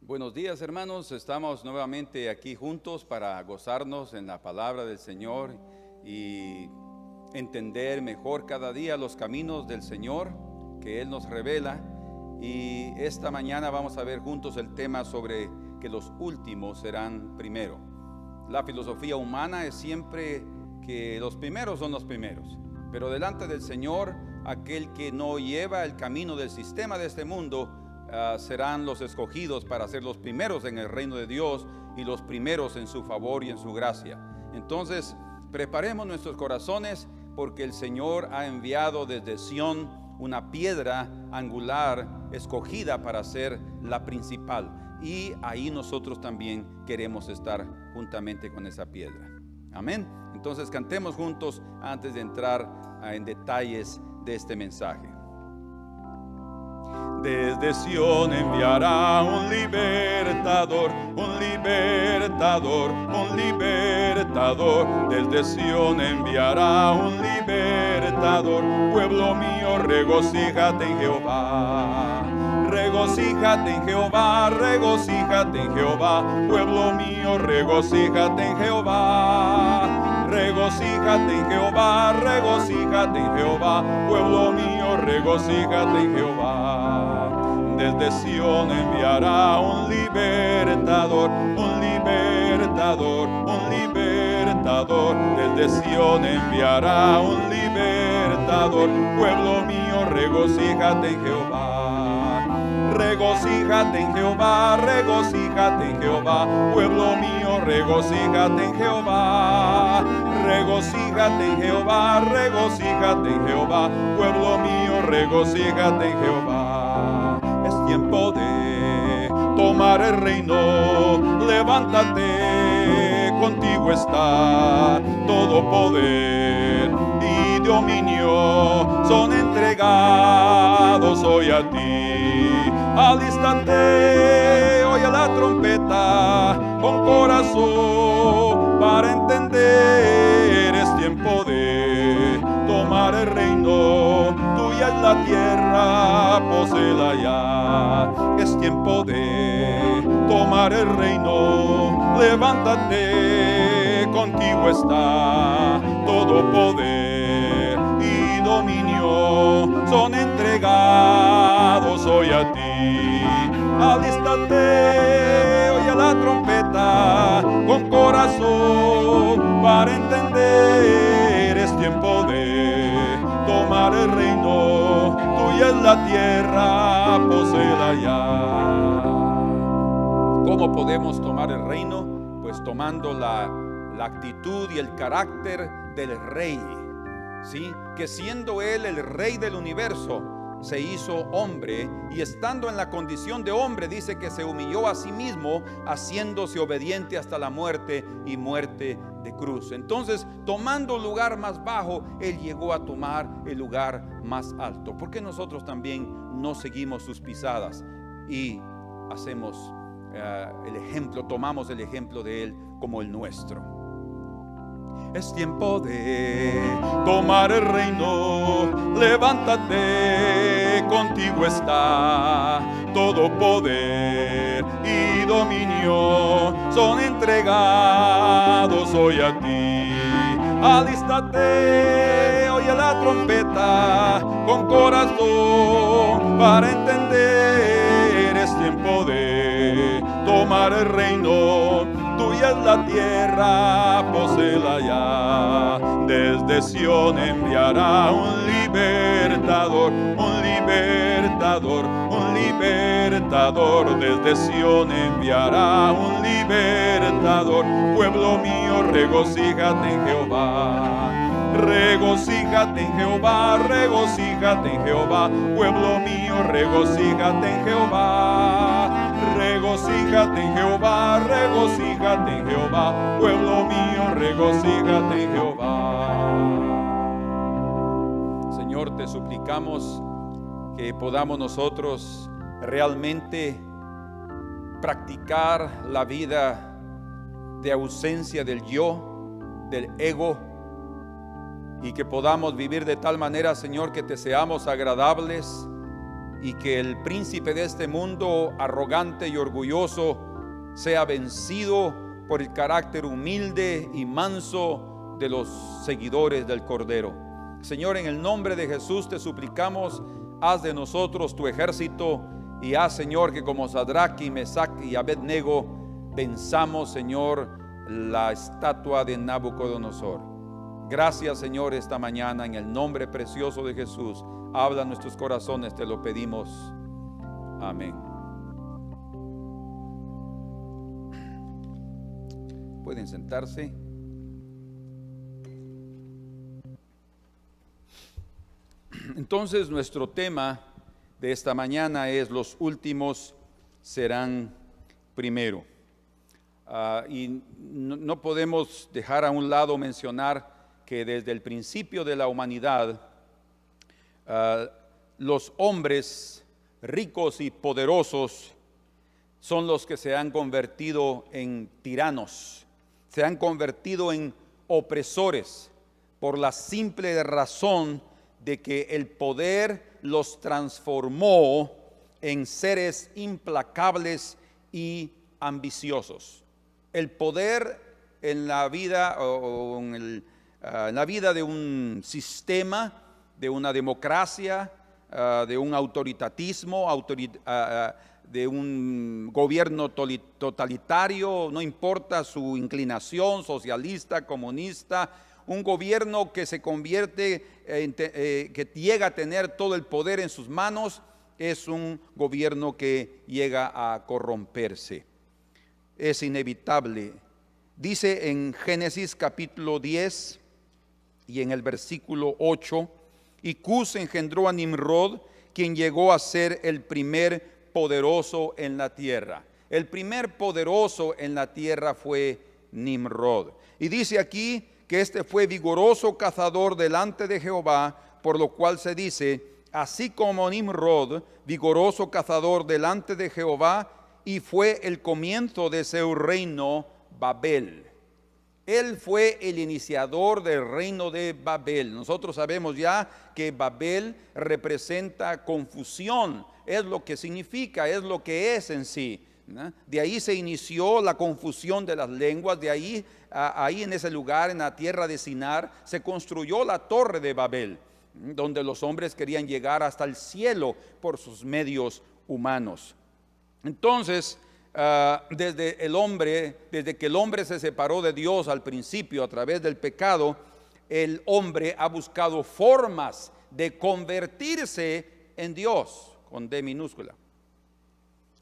Buenos días, hermanos. Estamos nuevamente aquí juntos para gozarnos en la palabra del Señor y entender mejor cada día los caminos del Señor que Él nos revela. Y esta mañana vamos a ver juntos el tema sobre que los últimos serán primero. La filosofía humana es siempre que los primeros son los primeros, pero delante del Señor, aquel que no lleva el camino del sistema de este mundo serán los escogidos para ser los primeros en el reino de Dios y los primeros en su favor y en su gracia. Entonces, preparemos nuestros corazones, porque el Señor ha enviado desde Sión una piedra angular escogida para ser la principal, y ahí nosotros también queremos estar juntamente con esa piedra. Amén. Entonces cantemos juntos antes de entrar en detalles de este mensaje. Desde Sión enviará un libertador, un libertador, un libertador. Desde Sión enviará un libertador. Pueblo mío, regocíjate en Jehová. Regocíjate en Jehová, regocíjate en Jehová. Pueblo mío, regocíjate en Jehová. Regocíjate en Jehová, regocíjate en Jehová. Pueblo mío, regocíjate en Jehová. Desde Sión enviará un libertador, un libertador, un libertador. Desde Sión enviará un libertador. Pueblo mío, regocíjate en Jehová. Regocíjate en Jehová, regocíjate en Jehová. Pueblo mío, regocíjate en Jehová. Regocíjate en Jehová, regocíjate en Jehová. Pueblo mío, regocíjate en Jehová. Es tiempo de tomar el reino. Levántate, contigo está todo poder y dominio. Son entregados hoy a ti. Alístate, oye la trompeta con corazón para entender. Es tiempo de tomar el reino. Tuya es la tierra, poséela ya. Es tiempo de tomar el reino. Levántate, contigo está todo poder y dominio. Son entregados hoy a ti. Alístate, oye la trompeta con corazón para entender. Es tiempo de tomar el reino. Tuya es la tierra, poséela ya. ¿Cómo podemos tomar el reino? Pues tomando la actitud y el carácter del rey, ¿sí? Que siendo Él el rey del universo, se hizo hombre, y estando en la condición de hombre, dice que se humilló a sí mismo, haciéndose obediente hasta la muerte y muerte de cruz. Entonces, tomando el lugar más bajo, Él llegó a tomar el lugar más alto. ¿Por qué nosotros también no seguimos sus pisadas y hacemos el ejemplo, tomamos el ejemplo de Él como el nuestro? Es tiempo de tomar el reino. Levántate, contigo está todo poder y dominio. Son entregados hoy a ti. Alístate, oye la trompeta con corazón para entender. Es tiempo de tomar el reino. Tuya es la tierra, poséela ya. Desde Sión enviará un libertador, un libertador, un libertador. Desde Sión enviará un libertador. Pueblo mío, regocíjate en Jehová. Regocíjate en Jehová, regocíjate en Jehová. Pueblo mío, regocíjate en Jehová. Regocíjate en Jehová, regocíjate en Jehová. Pueblo mío, regocíjate en Jehová. Señor, te suplicamos que podamos nosotros realmente practicar la vida de ausencia del yo, del ego, y que podamos vivir de tal manera, Señor, que te seamos agradables y que el príncipe de este mundo, arrogante y orgulloso, sea vencido por el carácter humilde y manso de los seguidores del Cordero. Señor, en el nombre de Jesús te suplicamos, haz de nosotros tu ejército y haz, Señor, que como Sadrach y Mesach y Abednego venzamos, Señor, la estatua de Nabucodonosor. Gracias, Señor, esta mañana en el nombre precioso de Jesús. Habla en nuestros corazones, te lo pedimos. Amén. Pueden sentarse. Entonces, nuestro tema de esta mañana es: los últimos serán primero. Y no podemos dejar a un lado mencionar que desde el principio de la humanidad, los hombres ricos y poderosos son los que se han convertido en tiranos, se han convertido en opresores, por la simple razón de que el poder los transformó en seres implacables y ambiciosos. El poder en la vida o en la vida de un sistema, de una democracia, de un autoritatismo, de un gobierno totalitario, no importa su inclinación, socialista, comunista, un gobierno que se convierte, que llega a tener todo el poder en sus manos, es un gobierno que llega a corromperse. Es inevitable. Dice en Génesis capítulo 10 y en el versículo 8, y Cus engendró a Nimrod, quien llegó a ser el primer poderoso en la tierra. El primer poderoso en la tierra fue Nimrod. Y dice aquí que este fue vigoroso cazador delante de Jehová, por lo cual se dice: así como Nimrod, vigoroso cazador delante de Jehová, y fue el comienzo de su reino Babel. Él fue el iniciador del reino de Babel. Nosotros sabemos ya que Babel representa confusión, es lo que significa, es lo que es en sí, ¿no? De ahí se inició la confusión de las lenguas, de ahí, ahí en ese lugar, en la tierra de Sinar, se construyó la torre de Babel, donde los hombres querían llegar hasta el cielo por sus medios humanos. Entonces, desde que el hombre se separó de Dios al principio a través del pecado, el hombre ha buscado formas de convertirse en Dios, con D minúscula.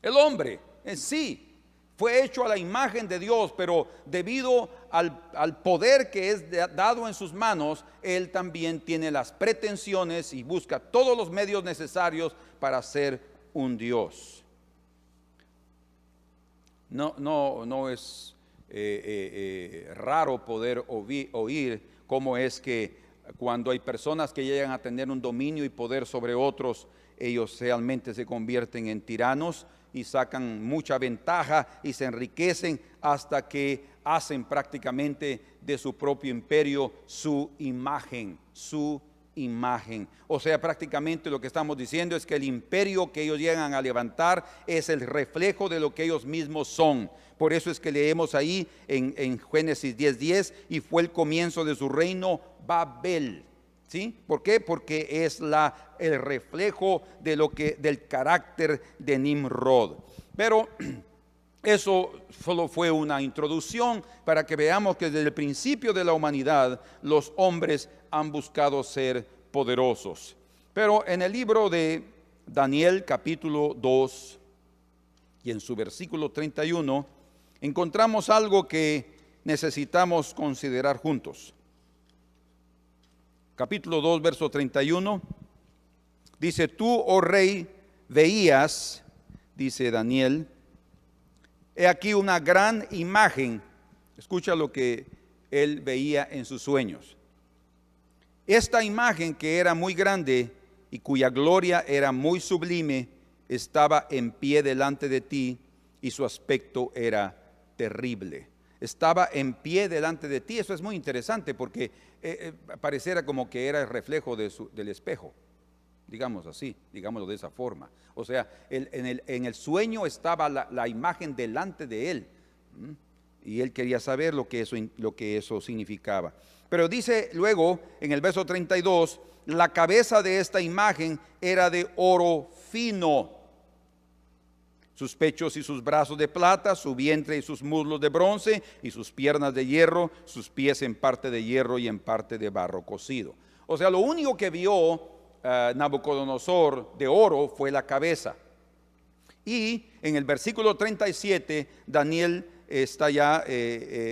El hombre en sí fue hecho a la imagen de Dios, pero debido al poder que es dado en sus manos, él también tiene las pretensiones y busca todos los medios necesarios para ser un Dios. No es raro poder oír cómo es que cuando hay personas que llegan a tener un dominio y poder sobre otros, ellos realmente se convierten en tiranos y sacan mucha ventaja y se enriquecen hasta que hacen prácticamente de su propio imperio su imagen. O sea, prácticamente lo que estamos diciendo es que el imperio que ellos llegan a levantar es el reflejo de lo que ellos mismos son. Por eso es que leemos ahí en Génesis 10:10, y fue el comienzo de su reino Babel. ¿Sí? ¿Por qué? Porque es el reflejo del carácter de Nimrod. Pero eso solo fue una introducción para que veamos que desde el principio de la humanidad los hombres han buscado ser poderosos. Pero en el libro de Daniel capítulo 2 y en su versículo 31 encontramos algo que necesitamos considerar juntos. Capítulo 2, verso 31, dice: tú, oh rey, veías, dice Daniel, he aquí una gran imagen. Escucha lo que él veía en sus sueños. Esta imagen, que era muy grande y cuya gloria era muy sublime, estaba en pie delante de ti, y su aspecto era terrible. Estaba en pie delante de ti. Eso es muy interesante porque pareciera como que era el reflejo del espejo. digamos así, digámoslo de esa forma. O sea, en el sueño estaba la imagen delante de él. Y él quería saber lo que eso significaba. Pero dice luego en el verso 32, la cabeza de esta imagen era de oro fino, sus pechos y sus brazos de plata, su vientre y sus muslos de bronce, y sus piernas de hierro, sus pies en parte de hierro y en parte de barro cocido. O sea, lo único que vio Nabucodonosor de oro fue la cabeza. Y en el versículo 37, Daniel está ya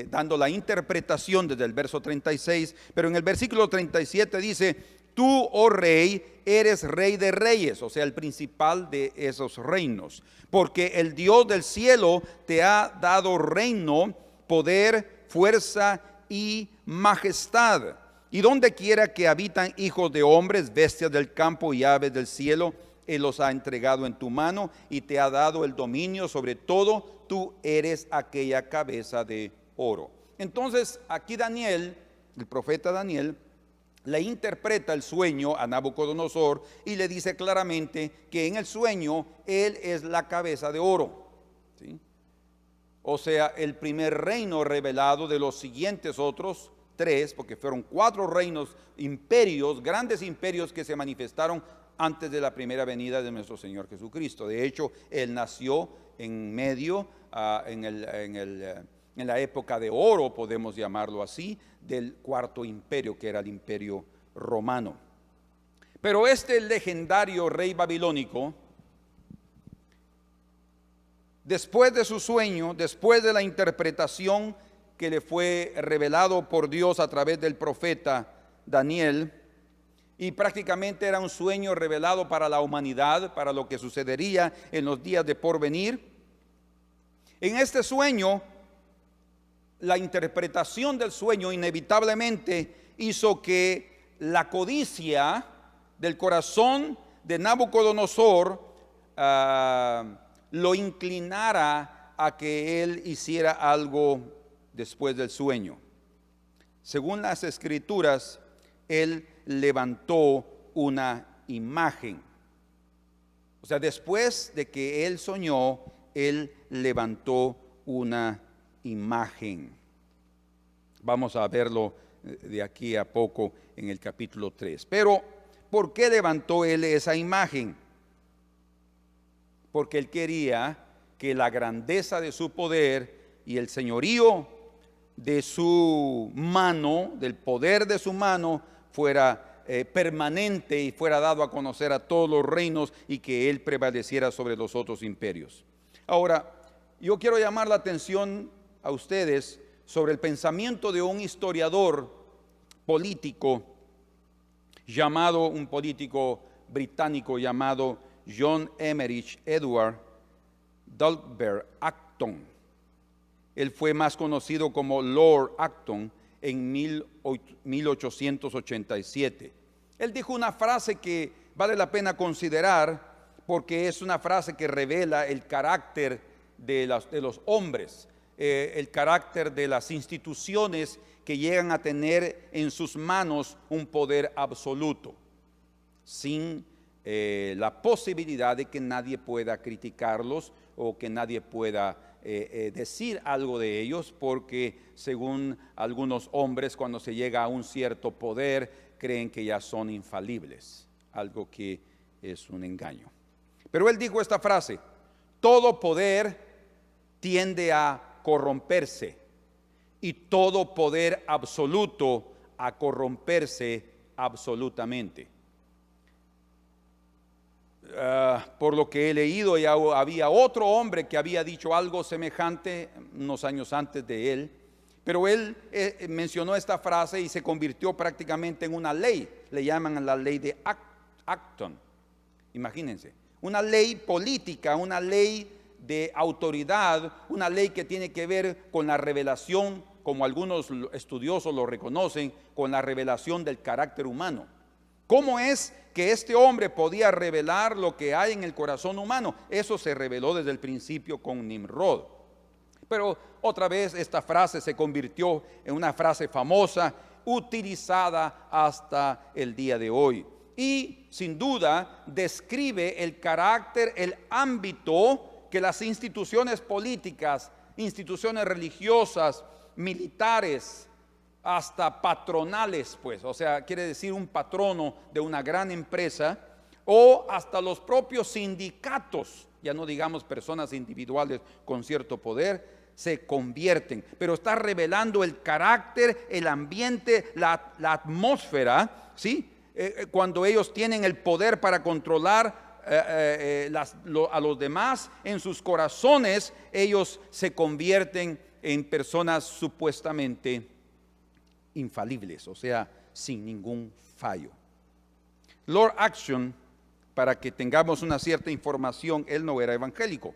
dando la interpretación desde el verso 36, pero en el versículo 37 dice: tú, oh rey, eres rey de reyes, o sea, el principal de esos reinos, porque el Dios del cielo te ha dado reino, poder, fuerza y majestad. Y donde quiera que habitan hijos de hombres, bestias del campo y aves del cielo, Él los ha entregado en tu mano y te ha dado el dominio sobre todo. Tú eres aquella cabeza de oro. Entonces aquí Daniel, el profeta Daniel, le interpreta el sueño a Nabucodonosor y le dice claramente que en el sueño él es la cabeza de oro, ¿sí? O sea, el primer reino revelado de los siguientes otros tres, porque fueron 4 reinos, imperios, grandes imperios que se manifestaron antes de la primera venida de nuestro Señor Jesucristo. De hecho, Él nació en medio, en la época de oro, podemos llamarlo así, del cuarto imperio, que era el imperio romano. Pero este legendario rey babilónico, después de su sueño, después de la interpretación que le fue revelado por Dios a través del profeta Daniel, y prácticamente era un sueño revelado para la humanidad, para lo que sucedería en los días de porvenir. En este sueño, la interpretación del sueño inevitablemente hizo que la codicia del corazón de Nabucodonosor lo inclinara a que él hiciera algo después del sueño. Según las escrituras, él levantó una imagen. O sea, después de que él soñó, él levantó una imagen. Vamos a verlo de aquí a poco en el capítulo 3. Pero, ¿por qué levantó él esa imagen? Porque él quería que la grandeza de su poder y el señorío de su mano, del poder de su mano, fuera permanente y fuera dado a conocer a todos los reinos, y que él prevaleciera sobre los otros imperios. Ahora, yo quiero llamar la atención a ustedes sobre el pensamiento de un historiador político un político británico llamado John Emerich Edward Dugald Acton. Él fue más conocido como Lord Acton en 1887. Él dijo una frase que vale la pena considerar, porque es una frase que revela el carácter de los hombres, el carácter de las instituciones que llegan a tener en sus manos un poder absoluto, sin la posibilidad de que nadie pueda criticarlos o que nadie pueda decir algo de ellos, porque según algunos hombres, cuando se llega a un cierto poder, creen que ya son infalibles, algo que es un engaño. Pero él dijo esta frase: todo poder tiende a corromperse y todo poder absoluto a corromperse absolutamente. Por lo que he leído, ya había otro hombre que había dicho algo semejante unos años antes de él, pero él mencionó esta frase y se convirtió prácticamente en una ley. Le llaman la ley de Acton. Imagínense, una ley política, una ley de autoridad, una ley que tiene que ver con la revelación, como algunos estudiosos lo reconocen, con la revelación del carácter humano. ¿Cómo es que este hombre podía revelar lo que hay en el corazón humano? Eso se reveló desde el principio con Nimrod. Pero otra vez esta frase se convirtió en una frase famosa, utilizada hasta el día de hoy. y sin duda describe el carácter, el ámbito que las instituciones políticas, instituciones religiosas, militares, hasta patronales, pues, o sea, quiere decir un patrono de una gran empresa, o hasta los propios sindicatos, ya no digamos personas individuales con cierto poder, se convierten. Pero está revelando el carácter, el ambiente, la atmósfera, ¿sí? Cuando ellos tienen el poder para controlar a los demás, en sus corazones ellos se convierten en personas supuestamente infalibles, o sea, sin ningún fallo. Lord Acton, para que tengamos una cierta información, él no era evangélico,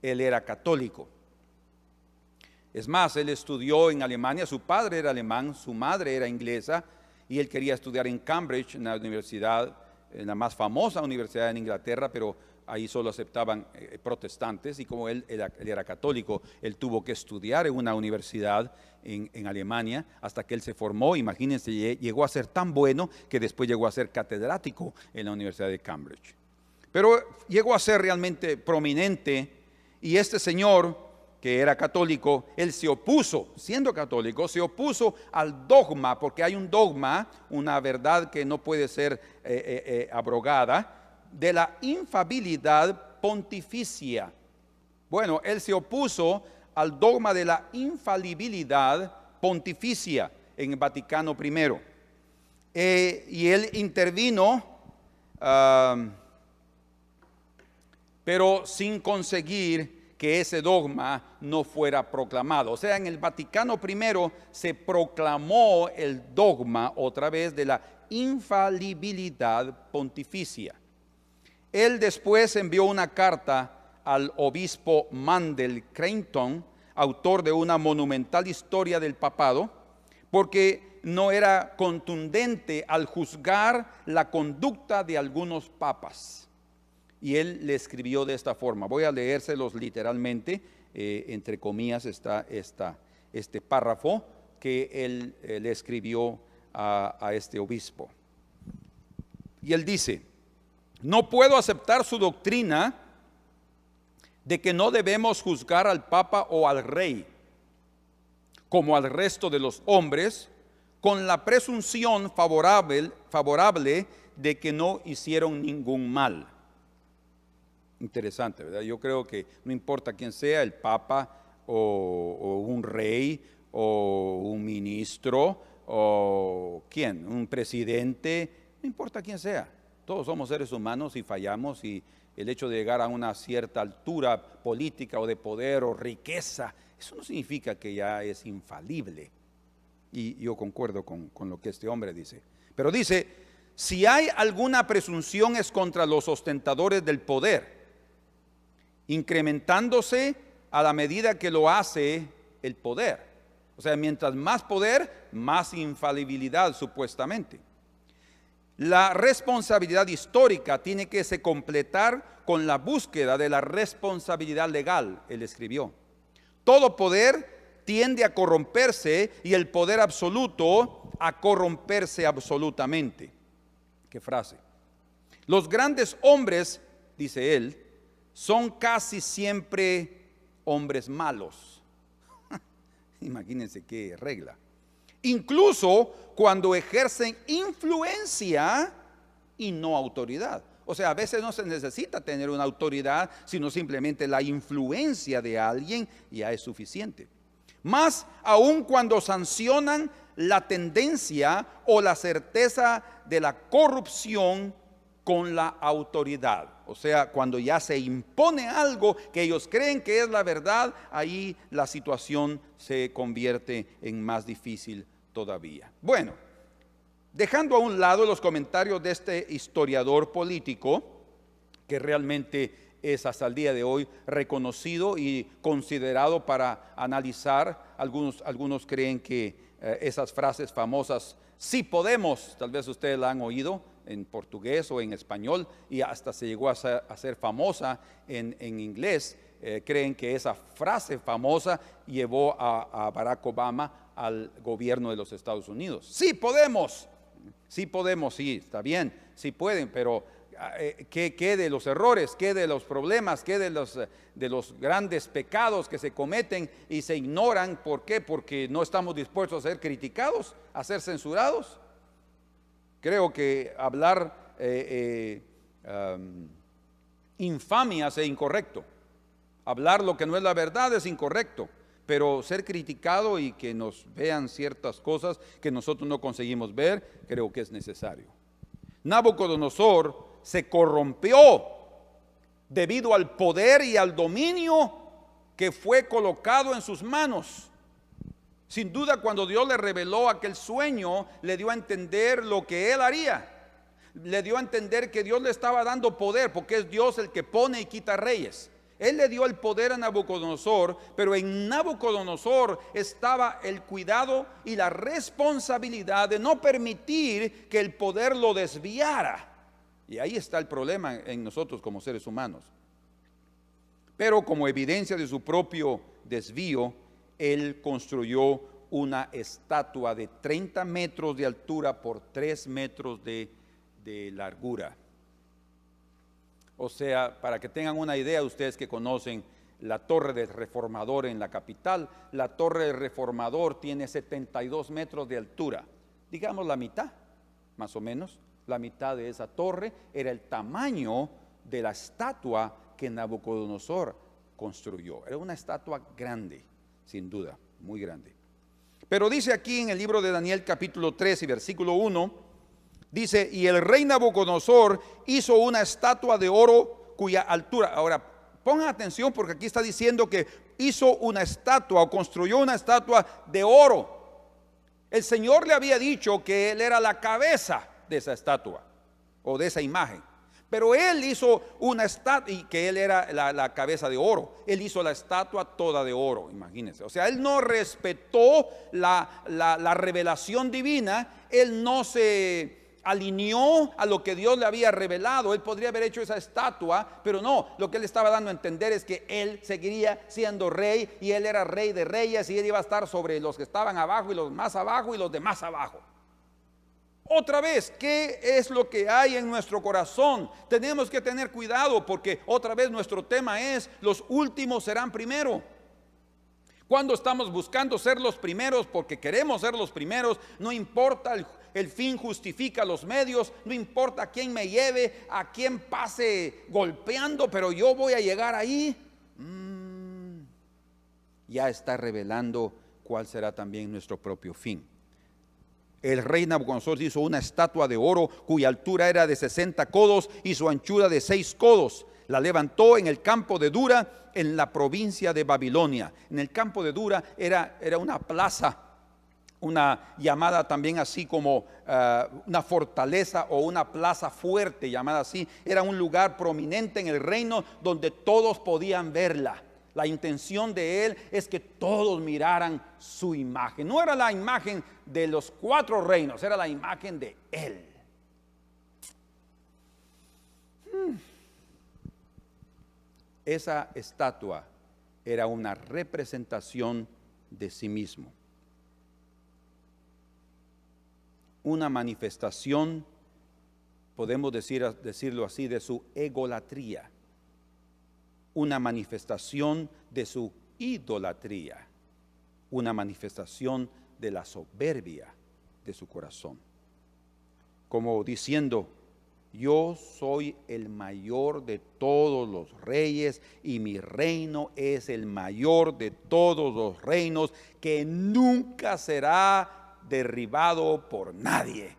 él era católico. Es más, él estudió en Alemania, su padre era alemán, su madre era inglesa, y él quería estudiar en Cambridge, en la universidad, en la más famosa universidad en Inglaterra, pero ahí solo aceptaban protestantes, y como él era católico, él tuvo que estudiar en una universidad en Alemania hasta que él se formó. Imagínense, llegó a ser tan bueno que después llegó a ser catedrático en la Universidad de Cambridge. Pero llegó a ser realmente prominente, y este señor, que era católico, él se opuso, siendo católico, se opuso al dogma, porque hay un dogma, una verdad que no puede ser abrogada, de la infalibilidad pontificia. Bueno, él se opuso al dogma de la infalibilidad pontificia en el Vaticano I. Y él intervino, pero sin conseguir que ese dogma no fuera proclamado. O sea, en el Vaticano I se proclamó el dogma otra vez de la infalibilidad pontificia. Él después envió una carta al obispo Mandel Creighton, autor de una monumental historia del papado, porque no era contundente al juzgar la conducta de algunos papas. Y él le escribió de esta forma. Voy a leérselos literalmente, entre comillas está este párrafo que él le escribió a este obispo. Y él dice: no puedo aceptar su doctrina de que no debemos juzgar al Papa o al Rey, como al resto de los hombres, con la presunción favorable de que no hicieron ningún mal. Interesante, ¿verdad? Yo creo que no importa quién sea, el Papa o un rey o un ministro o quién, un presidente, no importa quién sea. Todos somos seres humanos y fallamos, y el hecho de llegar a una cierta altura política o de poder o riqueza, eso no significa que ya es infalible. Y yo concuerdo con lo que este hombre dice. Pero dice, si hay alguna presunción es contra los ostentadores del poder, incrementándose a la medida que lo hace el poder. O sea, mientras más poder, más infalibilidad supuestamente. La responsabilidad histórica tiene que se completar con la búsqueda de la responsabilidad legal, él escribió. Todo poder tiende a corromperse y el poder absoluto a corromperse absolutamente. ¿Qué frase? Los grandes hombres, dice él, son casi siempre hombres malos. Imagínense qué regla. Incluso cuando ejercen influencia y no autoridad. O sea, a veces no se necesita tener una autoridad, sino simplemente la influencia de alguien ya es suficiente. Más aún cuando sancionan la tendencia o la certeza de la corrupción con la autoridad. O sea, cuando ya se impone algo que ellos creen que es la verdad, ahí la situación se convierte en más difícil todavía. Bueno, dejando a un lado los comentarios de este historiador político, que realmente es hasta el día de hoy reconocido y considerado para analizar, algunos creen que esas frases famosas, sí podemos, tal vez ustedes la han oído en portugués o en español, y hasta se llegó a ser famosa en inglés. Creen que esa frase famosa llevó a Barack Obama al gobierno de los Estados Unidos. Sí podemos. Sí podemos, sí, está bien, sí pueden, pero ¿qué de los errores? ¿Qué de los problemas? ¿Qué de los grandes pecados que se cometen y se ignoran? ¿Por qué? Porque no estamos dispuestos a ser criticados, a ser censurados. Creo que hablar infamias es incorrecto. Hablar lo que no es la verdad es incorrecto. Pero ser criticado y que nos vean ciertas cosas que nosotros no conseguimos ver, creo que es necesario. Nabucodonosor se corrompió debido al poder y al dominio que fue colocado en sus manos. Sin duda, cuando Dios le reveló aquel sueño, le dio a entender lo que él haría. Le dio a entender que Dios le estaba dando poder, porque es Dios el que pone y quita reyes. Él le dio el poder a Nabucodonosor, pero en Nabucodonosor estaba el cuidado y la responsabilidad de no permitir que el poder lo desviara. Y ahí está el problema en nosotros como seres humanos. Pero como evidencia de su propio desvío, él construyó una estatua de 30 metros de altura por 3 metros de largura. O sea, para que tengan una idea, ustedes que conocen la Torre del Reformador en la capital, la Torre del Reformador tiene 72 metros de altura. Digamos la mitad, más o menos, la mitad de esa torre era el tamaño de la estatua que Nabucodonosor construyó. Era una estatua grande, sin duda, muy grande. Pero dice aquí en el libro de Daniel capítulo 3 y versículo 1, dice, y el rey Nabucodonosor hizo una estatua de oro cuya altura, ahora pongan atención porque aquí está diciendo que hizo una estatua o construyó una estatua de oro. El Señor le había dicho que él era la cabeza de esa estatua o de esa imagen, pero él hizo una estatua y que él era la cabeza de oro. Él hizo la estatua toda de oro, imagínense. O sea, él no respetó la revelación divina, él no se alineó a lo que Dios le había revelado. Él podría haber hecho esa estatua, pero no, lo que él estaba dando a entender es que él seguiría siendo rey y él era rey de reyes y él iba a estar sobre los que estaban abajo y los más abajo y los de más abajo. Otra vez, ¿qué es lo que hay en nuestro corazón? Tenemos que tener cuidado porque otra vez nuestro tema es: los últimos serán primero. Cuando estamos buscando ser los primeros porque queremos ser los primeros, no importa el fin justifica los medios, no importa a quién me lleve, a quién pase golpeando, pero yo voy a llegar ahí. Ya está revelando cuál será también nuestro propio fin. El rey Nabucodonosor hizo una estatua de oro cuya altura era de 60 codos y su anchura de 6 codos. La levantó en el campo de Dura, en la provincia de Babilonia. En el campo de Dura era una plaza, una llamada también así como una fortaleza o una plaza fuerte, llamada así. Era un lugar prominente en el reino donde todos podían verla. La intención de él es que todos miraran su imagen. No era la imagen de los 4 reinos, era la imagen de él. Esa estatua era una representación de sí mismo. Una manifestación, podemos decirlo así, de su egolatría. Una manifestación de su idolatría, una manifestación de la soberbia de su corazón. Como diciendo: yo soy el mayor de todos los reyes y mi reino es el mayor de todos los reinos, que nunca será derribado por nadie.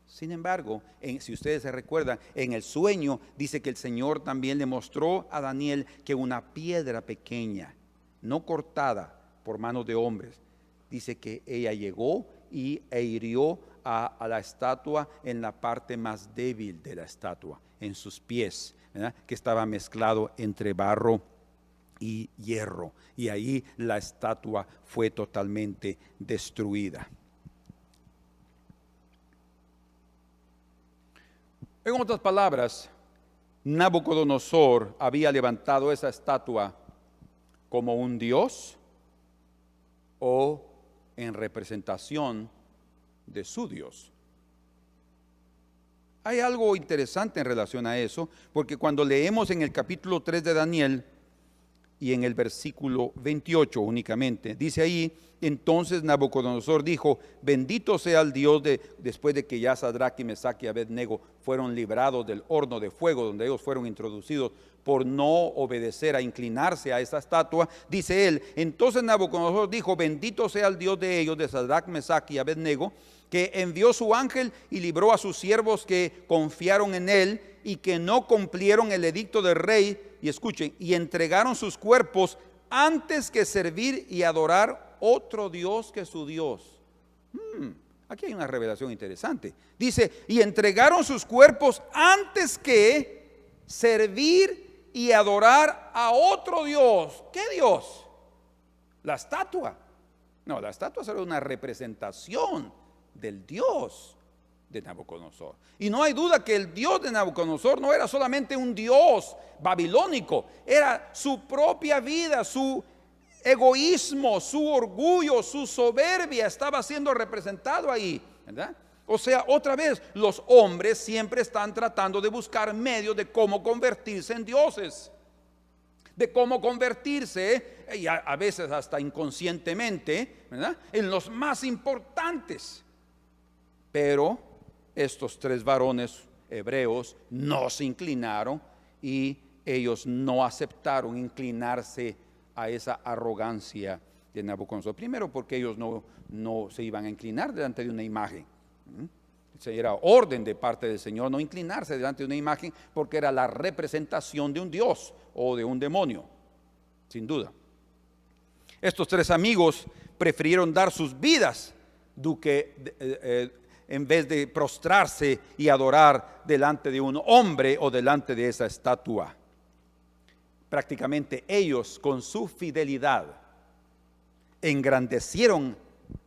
Sin embargo, si ustedes se recuerdan, en el sueño dice que el Señor también le mostró a Daniel que una piedra pequeña, no cortada por manos de hombres, dice que ella llegó e hirió a la estatua en la parte más débil de la estatua, en sus pies, ¿verdad? Que estaba mezclado entre barro y hierro, y ahí la estatua fue totalmente destruida. En otras palabras, Nabucodonosor había levantado esa estatua como un dios o en representación de su Dios. Hay algo interesante en relación a eso, porque cuando leemos en el capítulo 3 de Daniel y en el versículo 28 únicamente, dice ahí: entonces Nabucodonosor dijo, bendito sea el Dios después de que ya Sadrach y Mesach y Abednego fueron librados del horno de fuego donde ellos fueron introducidos por no obedecer a inclinarse a esa estatua. Dice él, entonces Nabucodonosor dijo, bendito sea el Dios de ellos, de Sadrach, Mesach y Abednego, que envió su ángel y libró a sus siervos que confiaron en él y que no cumplieron el edicto del rey, y escuchen, y entregaron sus cuerpos antes que servir y adorar otro Dios que su Dios. Aquí hay una revelación interesante. Dice, y entregaron sus cuerpos antes que servir y adorar a otro Dios. ¿Qué Dios? La estatua. No, la estatua era una representación del Dios de Nabucodonosor. Y no hay duda que el Dios de Nabucodonosor no era solamente un Dios babilónico, era su propia vida, su egoísmo, su orgullo, su soberbia estaba siendo representado ahí, ¿verdad? O sea, otra vez, los hombres siempre están tratando de buscar medios de cómo convertirse en dioses, de cómo convertirse, y a veces hasta inconscientemente, ¿verdad?, en los más importantes. Pero estos tres varones hebreos no se inclinaron y ellos no aceptaron inclinarse a esa arrogancia de Nabucodonosor. Primero porque ellos no se iban a inclinar delante de una imagen. Era orden de parte del Señor no inclinarse delante de una imagen, porque era la representación de un dios o de un demonio, sin duda. Estos tres amigos prefirieron dar sus vidas en vez de prostrarse y adorar delante de un hombre o delante de esa estatua. Prácticamente ellos, con su fidelidad, engrandecieron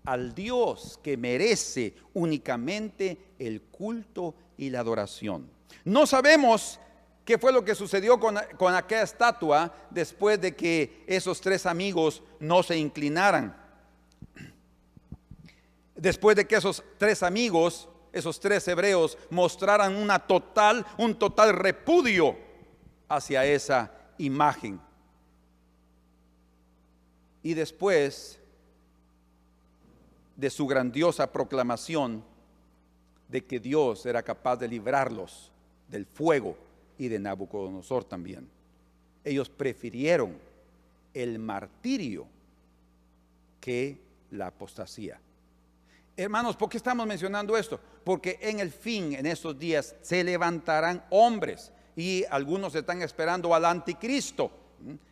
al Dios que merece únicamente el culto y la adoración. No sabemos qué fue lo que sucedió con aquella estatua después de que esos tres amigos no se inclinaran. Después de que esos tres amigos, esos tres hebreos, mostraran un total repudio hacia esa imagen. Y después de su grandiosa proclamación de que Dios era capaz de librarlos del fuego y de Nabucodonosor también, ellos prefirieron el martirio que la apostasía. Hermanos, ¿por qué estamos mencionando esto? Porque en el fin, en estos días, se levantarán hombres y algunos están esperando al anticristo.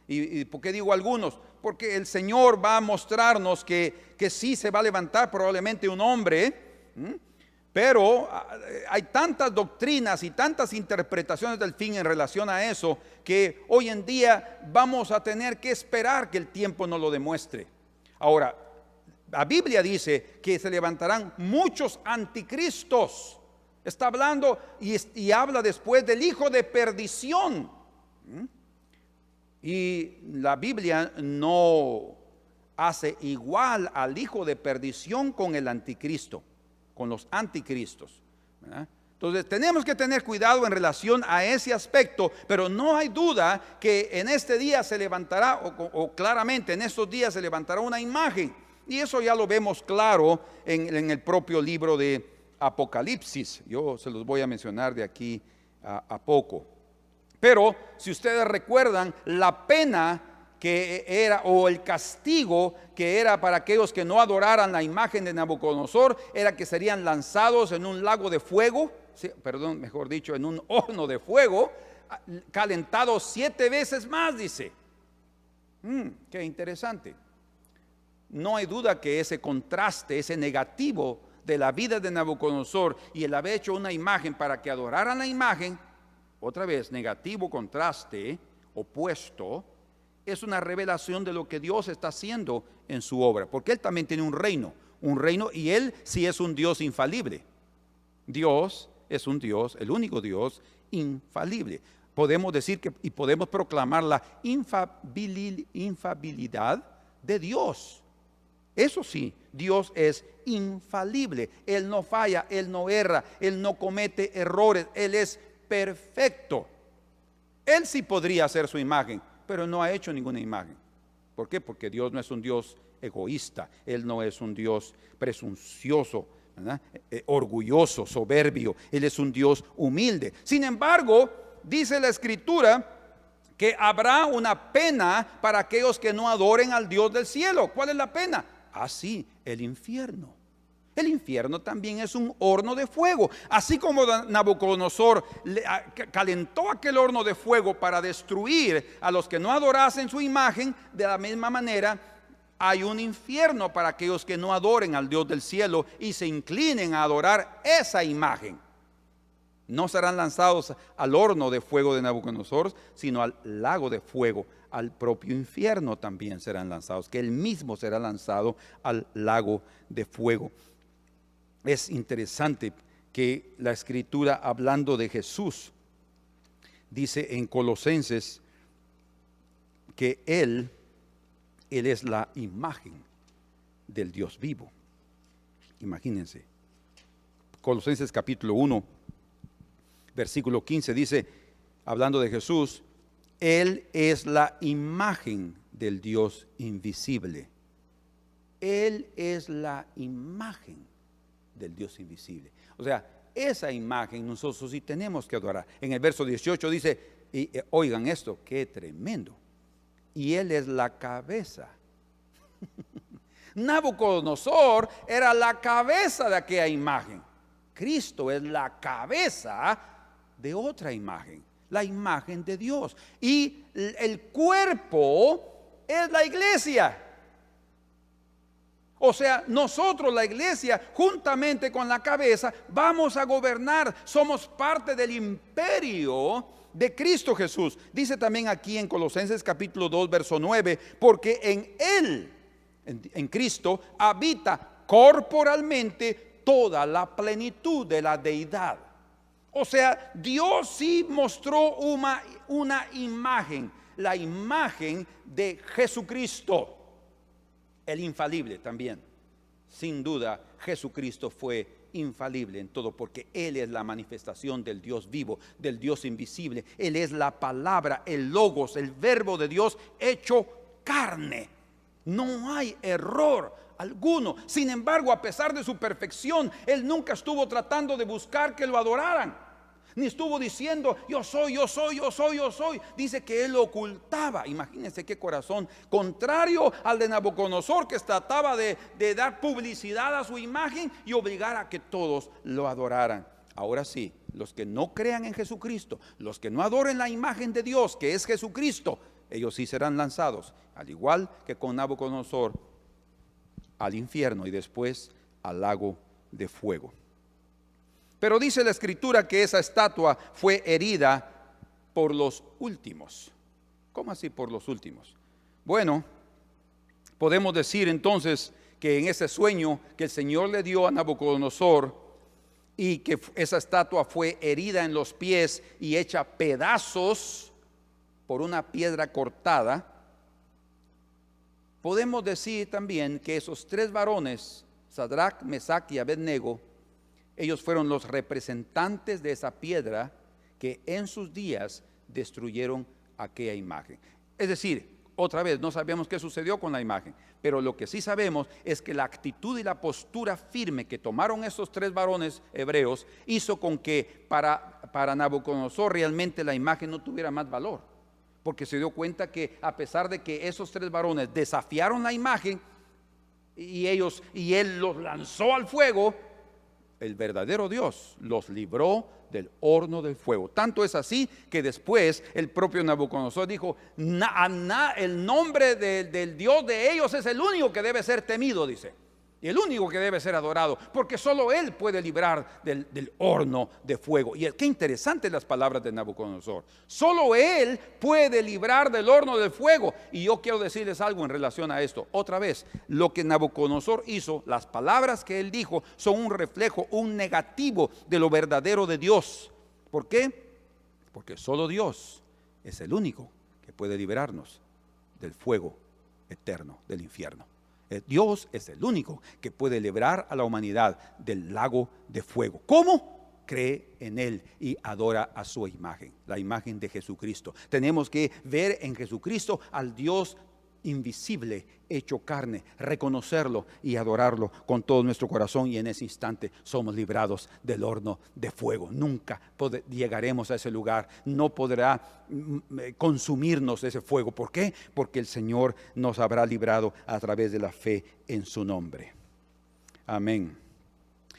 ¿Y por qué digo algunos? Porque el Señor va a mostrarnos que sí se va a levantar probablemente un hombre, pero hay tantas doctrinas y tantas interpretaciones del fin en relación a eso, que hoy en día vamos a tener que esperar que el tiempo nos lo demuestre. Ahora, la Biblia dice que se levantarán muchos anticristos. Está hablando y habla después del hijo de perdición. Y la Biblia no hace igual al hijo de perdición con el anticristo, con los anticristos, ¿verdad? Entonces tenemos que tener cuidado en relación a ese aspecto, pero no hay duda que en este día se levantará, o claramente en estos días se levantará una imagen. Y eso ya lo vemos claro en el propio libro de Apocalipsis. Yo se los voy a mencionar de aquí a poco. Pero si ustedes recuerdan, la pena que era, o el castigo que era para aquellos que no adoraran la imagen de Nabucodonosor, era que serían lanzados en un lago de fuego, mejor dicho, en un horno de fuego, calentado 7 veces más, dice. Qué interesante. No hay duda que ese contraste, ese negativo de la vida de Nabucodonosor y el haber hecho una imagen para que adoraran la imagen, otra vez, negativo, contraste, opuesto, es una revelación de lo que Dios está haciendo en su obra, porque Él también tiene un reino, y Él sí es un Dios infalible. Dios es un Dios, el único Dios infalible. Podemos decir y podemos proclamar la infabilidad de Dios. Eso sí, Dios es infalible. Él no falla, Él no erra, Él no comete errores, Él es perfecto. Él sí podría hacer su imagen, pero no ha hecho ninguna imagen. ¿Por qué? Porque Dios no es un Dios egoísta, Él no es un Dios presuncioso, orgulloso, soberbio. Él es un Dios humilde. Sin embargo, dice la Escritura que habrá una pena para aquellos que no adoren al Dios del cielo. ¿Cuál es la pena? Ah, sí, el infierno. El infierno también es un horno de fuego. Así como Nabucodonosor calentó aquel horno de fuego para destruir a los que no adorasen su imagen, de la misma manera hay un infierno para aquellos que no adoren al Dios del cielo y se inclinen a adorar esa imagen. No serán lanzados al horno de fuego de Nabucodonosor, sino al lago de fuego. Al propio infierno también serán lanzados, que él mismo será lanzado al lago de fuego. Es interesante que la Escritura, hablando de Jesús, dice en Colosenses que Él es la imagen del Dios vivo. Imagínense. Colosenses capítulo 1, versículo 15 dice, hablando de Jesús, Él es la imagen del Dios invisible. Él es la imagen del Dios invisible. O sea, esa imagen nosotros sí tenemos que adorar. En el verso 18 dice, y oigan esto, qué tremendo. Y Él es la cabeza. Nabucodonosor era la cabeza de aquella imagen. Cristo es la cabeza de otra imagen, la imagen de Dios. Y el cuerpo es la iglesia. O sea, nosotros, la iglesia, juntamente con la cabeza, vamos a gobernar. Somos parte del imperio de Cristo Jesús. Dice también aquí en Colosenses capítulo 2, verso 9, porque en Él, en Cristo, habita corporalmente toda la plenitud de la deidad. O sea, Dios sí mostró una imagen, la imagen de Jesucristo, el infalible también. Sin duda, Jesucristo fue infalible en todo, porque Él es la manifestación del Dios vivo, del Dios invisible. Él es la palabra, el logos, el verbo de Dios hecho carne. No hay error alguno. Sin embargo, a pesar de su perfección, Él nunca estuvo tratando de buscar que lo adoraran, ni estuvo diciendo yo soy, yo soy, yo soy, yo soy. Dice que Él lo ocultaba. Imagínense qué corazón contrario al de Nabucodonosor, que trataba de dar publicidad a su imagen y obligar a que todos lo adoraran. Ahora sí, los que no crean en Jesucristo, los que no adoren la imagen de Dios, que es Jesucristo, ellos sí serán lanzados, al igual que con Nabucodonosor, al infierno y después al lago de fuego. Pero dice la Escritura que esa estatua fue herida por los últimos. ¿Cómo así por los últimos? Bueno, podemos decir entonces que en ese sueño que el Señor le dio a Nabucodonosor, y que esa estatua fue herida en los pies y hecha pedazos por una piedra cortada, podemos decir también que esos tres varones, Sadrach, Mesach y Abednego, ellos fueron los representantes de esa piedra que en sus días destruyeron aquella imagen. Es decir, otra vez, no sabemos qué sucedió con la imagen, pero lo que sí sabemos es que la actitud y la postura firme que tomaron esos tres varones hebreos hizo con que para Nabucodonosor realmente la imagen no tuviera más valor, porque se dio cuenta que a pesar de que esos tres varones desafiaron la imagen y él los lanzó al fuego, el verdadero Dios los libró del horno del fuego. Tanto es así que después el propio Nabucodonosor dijo, el nombre del Dios de ellos es el único que debe ser temido, dice, y el único que debe ser adorado, porque solo Él puede librar del horno de fuego. Y qué interesantes las palabras de Nabucodonosor. Solo Él puede librar del horno del fuego. Y yo quiero decirles algo en relación a esto. Otra vez, lo que Nabucodonosor hizo, las palabras que él dijo, son un reflejo, un negativo de lo verdadero de Dios. ¿Por qué? Porque solo Dios es el único que puede liberarnos del fuego eterno, del infierno. Dios es el único que puede librar a la humanidad del lago de fuego. ¿Cómo? Cree en Él y adora a su imagen, la imagen de Jesucristo. Tenemos que ver en Jesucristo al Dios invisible hecho carne, reconocerlo y adorarlo con todo nuestro corazón, y en ese instante somos librados del horno de fuego. Nunca llegaremos a ese lugar, no podrá consumirnos ese fuego. ¿Por qué? Porque el Señor nos habrá librado a través de la fe en su nombre. Amén.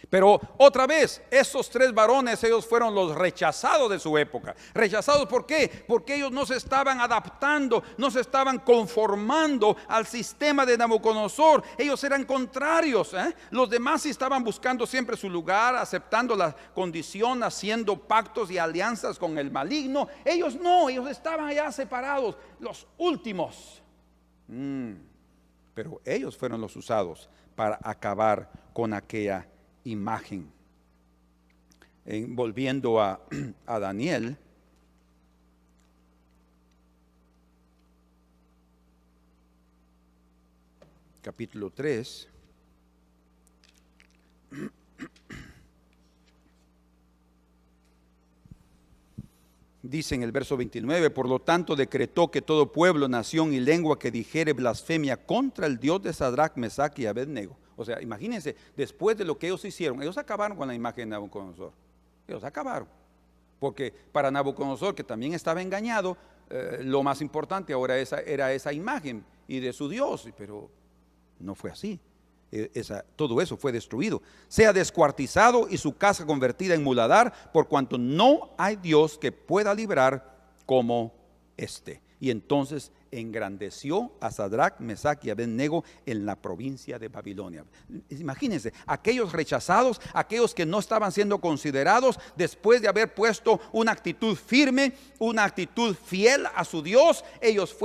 Pero otra vez, esos 3 varones, ellos fueron los rechazados de su época. ¿Rechazados por qué? Porque ellos no se estaban adaptando, no se estaban conformando al sistema de Nabucodonosor. Ellos eran contrarios. Los demás sí estaban buscando siempre su lugar, aceptando la condición, haciendo pactos y alianzas con el maligno. Ellos no, ellos estaban allá separados, los últimos. Pero ellos fueron los usados para acabar con aquella imagen. Volviendo a Daniel, capítulo 3. Dice en el verso 29: por lo tanto decretó que todo pueblo, nación y lengua que dijere blasfemia contra el Dios de Sadrach, Mesach y Abednego. O sea, imagínense, después de lo que ellos hicieron, ellos acabaron con la imagen de Nabucodonosor. Ellos acabaron. Porque para Nabucodonosor, que también estaba engañado, lo más importante ahora era esa imagen y de su Dios. Pero no fue así. Todo eso fue destruido. Sea descuartizado y su casa convertida en muladar, por cuanto no hay Dios que pueda librar como este. Y entonces engrandeció a Sadrach, Mesach y Abednego en la provincia de Babilonia. Imagínense, aquellos rechazados, aquellos que no estaban siendo considerados, después de haber puesto una actitud firme, una actitud fiel a su Dios, ellos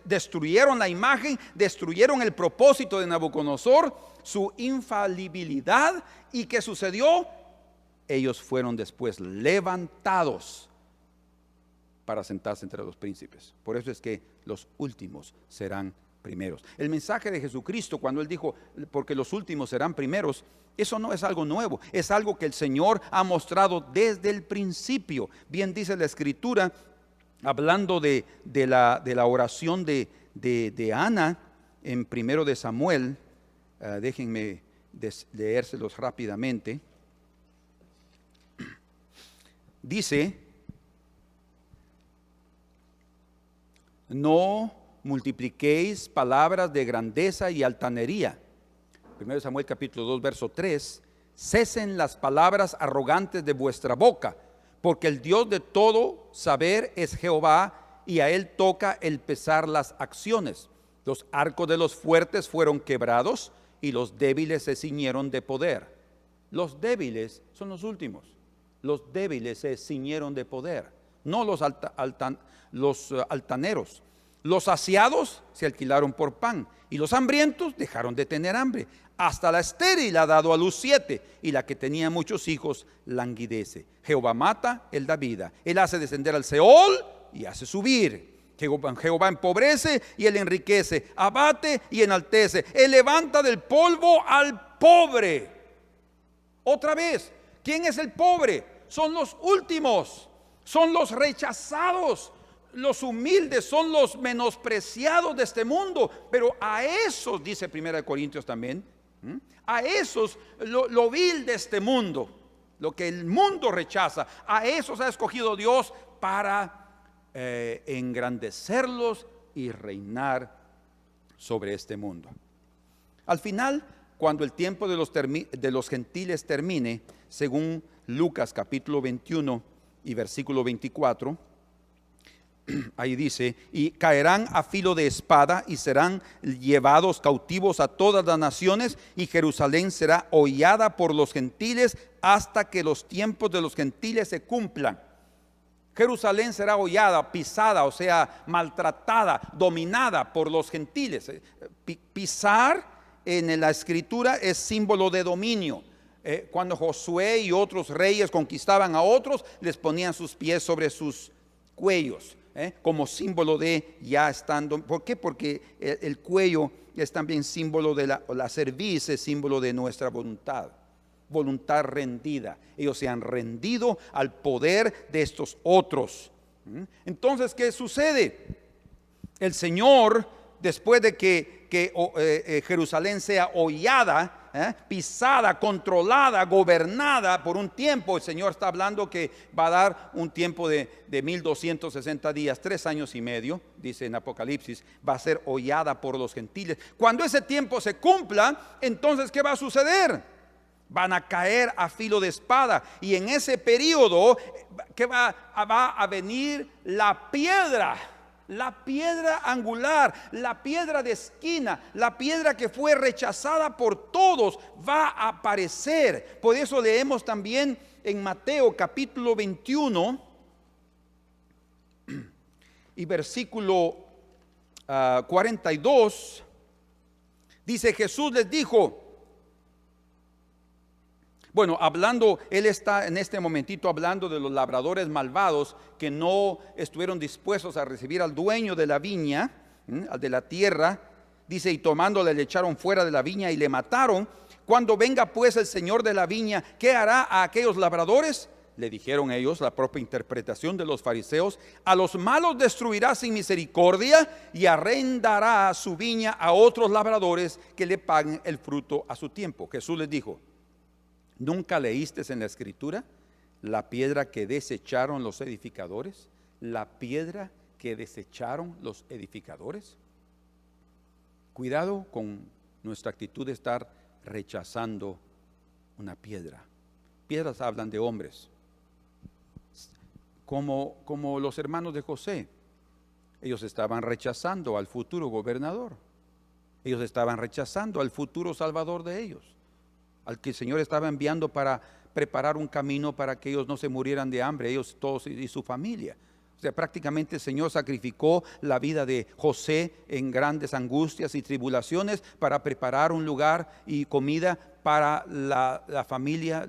destruyeron la imagen, destruyeron el propósito de Nabucodonosor, su infalibilidad. ¿Y qué sucedió? Ellos fueron después levantados para sentarse entre los príncipes. Por eso es que los últimos serán primeros. El mensaje de Jesucristo, cuando Él dijo, porque los últimos serán primeros, eso no es algo nuevo, es algo que el Señor ha mostrado desde el principio. Bien dice la Escritura, hablando de la oración de Ana, en 1 de Samuel, déjenme leérselos rápidamente. Dice: no multipliquéis palabras de grandeza y altanería. 1 Samuel capítulo 2 verso 3: cesen las palabras arrogantes de vuestra boca, porque el Dios de todo saber es Jehová, y a Él toca el pesar las acciones. Los arcos de los fuertes fueron quebrados, y los débiles se ciñeron de poder. Los débiles son los últimos. Los débiles se ciñeron de poder, no los altaneros. Los saciados se alquilaron por pan, y los hambrientos dejaron de tener hambre. Hasta la estéril ha dado a luz 7, y la que tenía muchos hijos languidece. Jehová mata, Él da vida. Él hace descender al Seol y hace subir. Jehová empobrece y Él enriquece, abate y enaltece. Él levanta del polvo al pobre. Otra vez, ¿quién es el pobre? Son los últimos, son los rechazados. Los humildes son los menospreciados de este mundo. Pero a esos, dice 1 Corintios también, a esos, lo vil de este mundo, lo que el mundo rechaza, a esos ha escogido Dios para engrandecerlos y reinar sobre este mundo. Al final, cuando el tiempo de los gentiles termine, según Lucas capítulo 21 y versículo 24, ahí dice: y caerán a filo de espada y serán llevados cautivos a todas las naciones, y Jerusalén será hollada por los gentiles hasta que los tiempos de los gentiles se cumplan. Jerusalén será hollada, pisada, o sea, maltratada, dominada por los gentiles. Pisar en la Escritura es símbolo de dominio. Cuando Josué y otros reyes conquistaban a otros, les ponían sus pies sobre sus cuellos. como símbolo de ya estando. ¿Por qué? Porque el cuello es también símbolo de la cerviz, es símbolo de nuestra voluntad rendida. Ellos se han rendido al poder de estos otros. Entonces, ¿qué sucede? El Señor, después de que Jerusalén sea hollada, pisada, controlada, gobernada por un tiempo, el Señor está hablando que va a dar un tiempo de 1260 días, 3 años y medio, dice en Apocalipsis, va a ser hollada por los gentiles. Cuando ese tiempo se cumpla, entonces ¿qué va a suceder? Van a caer a filo de espada, y en ese periodo que va a venir la piedra angular, la piedra de esquina, la piedra que fue rechazada por todos, va a aparecer. Por eso leemos también en Mateo capítulo 21 y versículo 42, dice: Jesús les dijo, bueno, hablando, él está en este momentito hablando de los labradores malvados que no estuvieron dispuestos a recibir al dueño de la viña, al de la tierra. Dice: y tomándole le echaron fuera de la viña y le mataron. Cuando venga pues el señor de la viña, ¿qué hará a aquellos labradores? Le dijeron ellos, la propia interpretación de los fariseos: a los malos destruirá sin misericordia y arrendará su viña a otros labradores que le paguen el fruto a su tiempo. Jesús les dijo: ¿nunca leíste en la escritura la piedra que desecharon los edificadores? La piedra que desecharon los edificadores. Cuidado con nuestra actitud de estar rechazando una piedra. Piedras hablan de hombres, como los hermanos de José. Ellos estaban rechazando al futuro gobernador. Ellos estaban rechazando al futuro salvador de ellos, al que el Señor estaba enviando para preparar un camino para que ellos no se murieran de hambre, ellos todos y su familia. O sea, prácticamente el Señor sacrificó la vida de José en grandes angustias y tribulaciones para preparar un lugar y comida para la familia,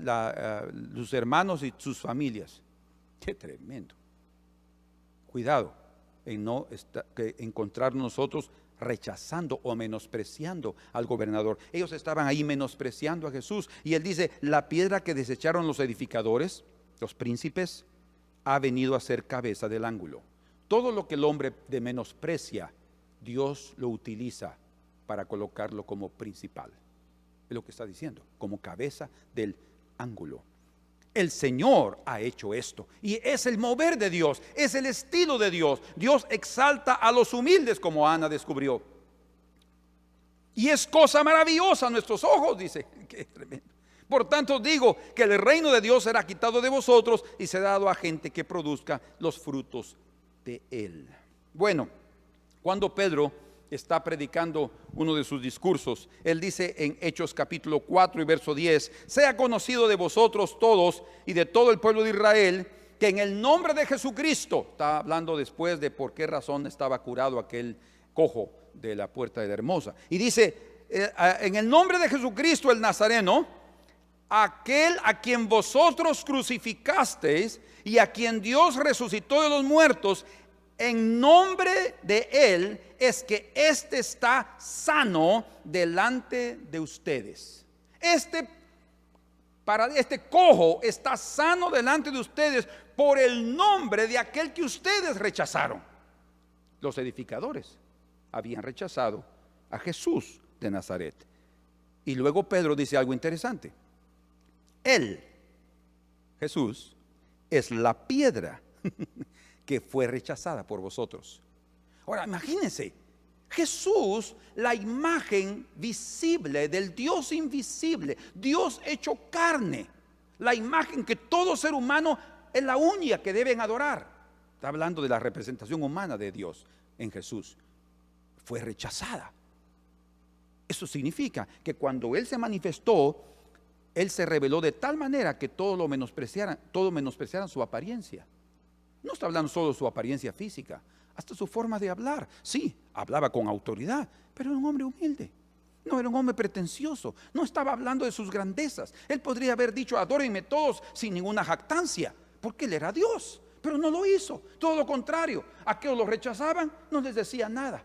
sus hermanos y sus familias. Qué tremendo. Cuidado en no encontrar nosotros rechazando o menospreciando al gobernador. Ellos estaban ahí menospreciando a Jesús, y él dice: la piedra que desecharon los edificadores, los príncipes, ha venido a ser cabeza del ángulo. Todo lo que el hombre menosprecia, Dios lo utiliza para colocarlo como principal. Es lo que está diciendo, como cabeza del ángulo. El Señor ha hecho esto, y es el mover de Dios, es el estilo de Dios. Dios exalta a los humildes, como Ana descubrió, y es cosa maravillosa a nuestros ojos, dice. Qué tremendo. Por tanto digo que el reino de Dios será quitado de vosotros y será dado a gente que produzca los frutos de él. Bueno, cuando Pedro está predicando uno de sus discursos, él dice en Hechos capítulo 4 y verso 10: sea conocido de vosotros todos y de todo el pueblo de Israel que en el nombre de Jesucristo, está hablando después de por qué razón estaba curado aquel cojo de la puerta de la Hermosa, y dice: en el nombre de Jesucristo el Nazareno, aquel a quien vosotros crucificasteis y a quien Dios resucitó de los muertos, en nombre de él es que éste está sano delante de ustedes. Este cojo está sano delante de ustedes por el nombre de aquel que ustedes rechazaron. Los edificadores habían rechazado a Jesús de Nazaret. Y luego Pedro dice algo interesante: él, Jesús, es la piedra que fue rechazada por vosotros. Ahora imagínense, Jesús, la imagen visible del Dios invisible, Dios hecho carne, la imagen que todo ser humano es la única que deben adorar. Está hablando de la representación humana de Dios en Jesús. Fue rechazada. Eso significa que cuando Él se manifestó, Él se reveló de tal manera que todos menospreciaran su apariencia. No está hablando solo de su apariencia física, hasta su forma de hablar. Sí, hablaba con autoridad, pero era un hombre humilde. No era un hombre pretencioso. No estaba hablando de sus grandezas. Él podría haber dicho: adórenme todos sin ninguna jactancia, porque Él era Dios. Pero no lo hizo, todo lo contrario. Aquellos lo rechazaban, no les decía nada.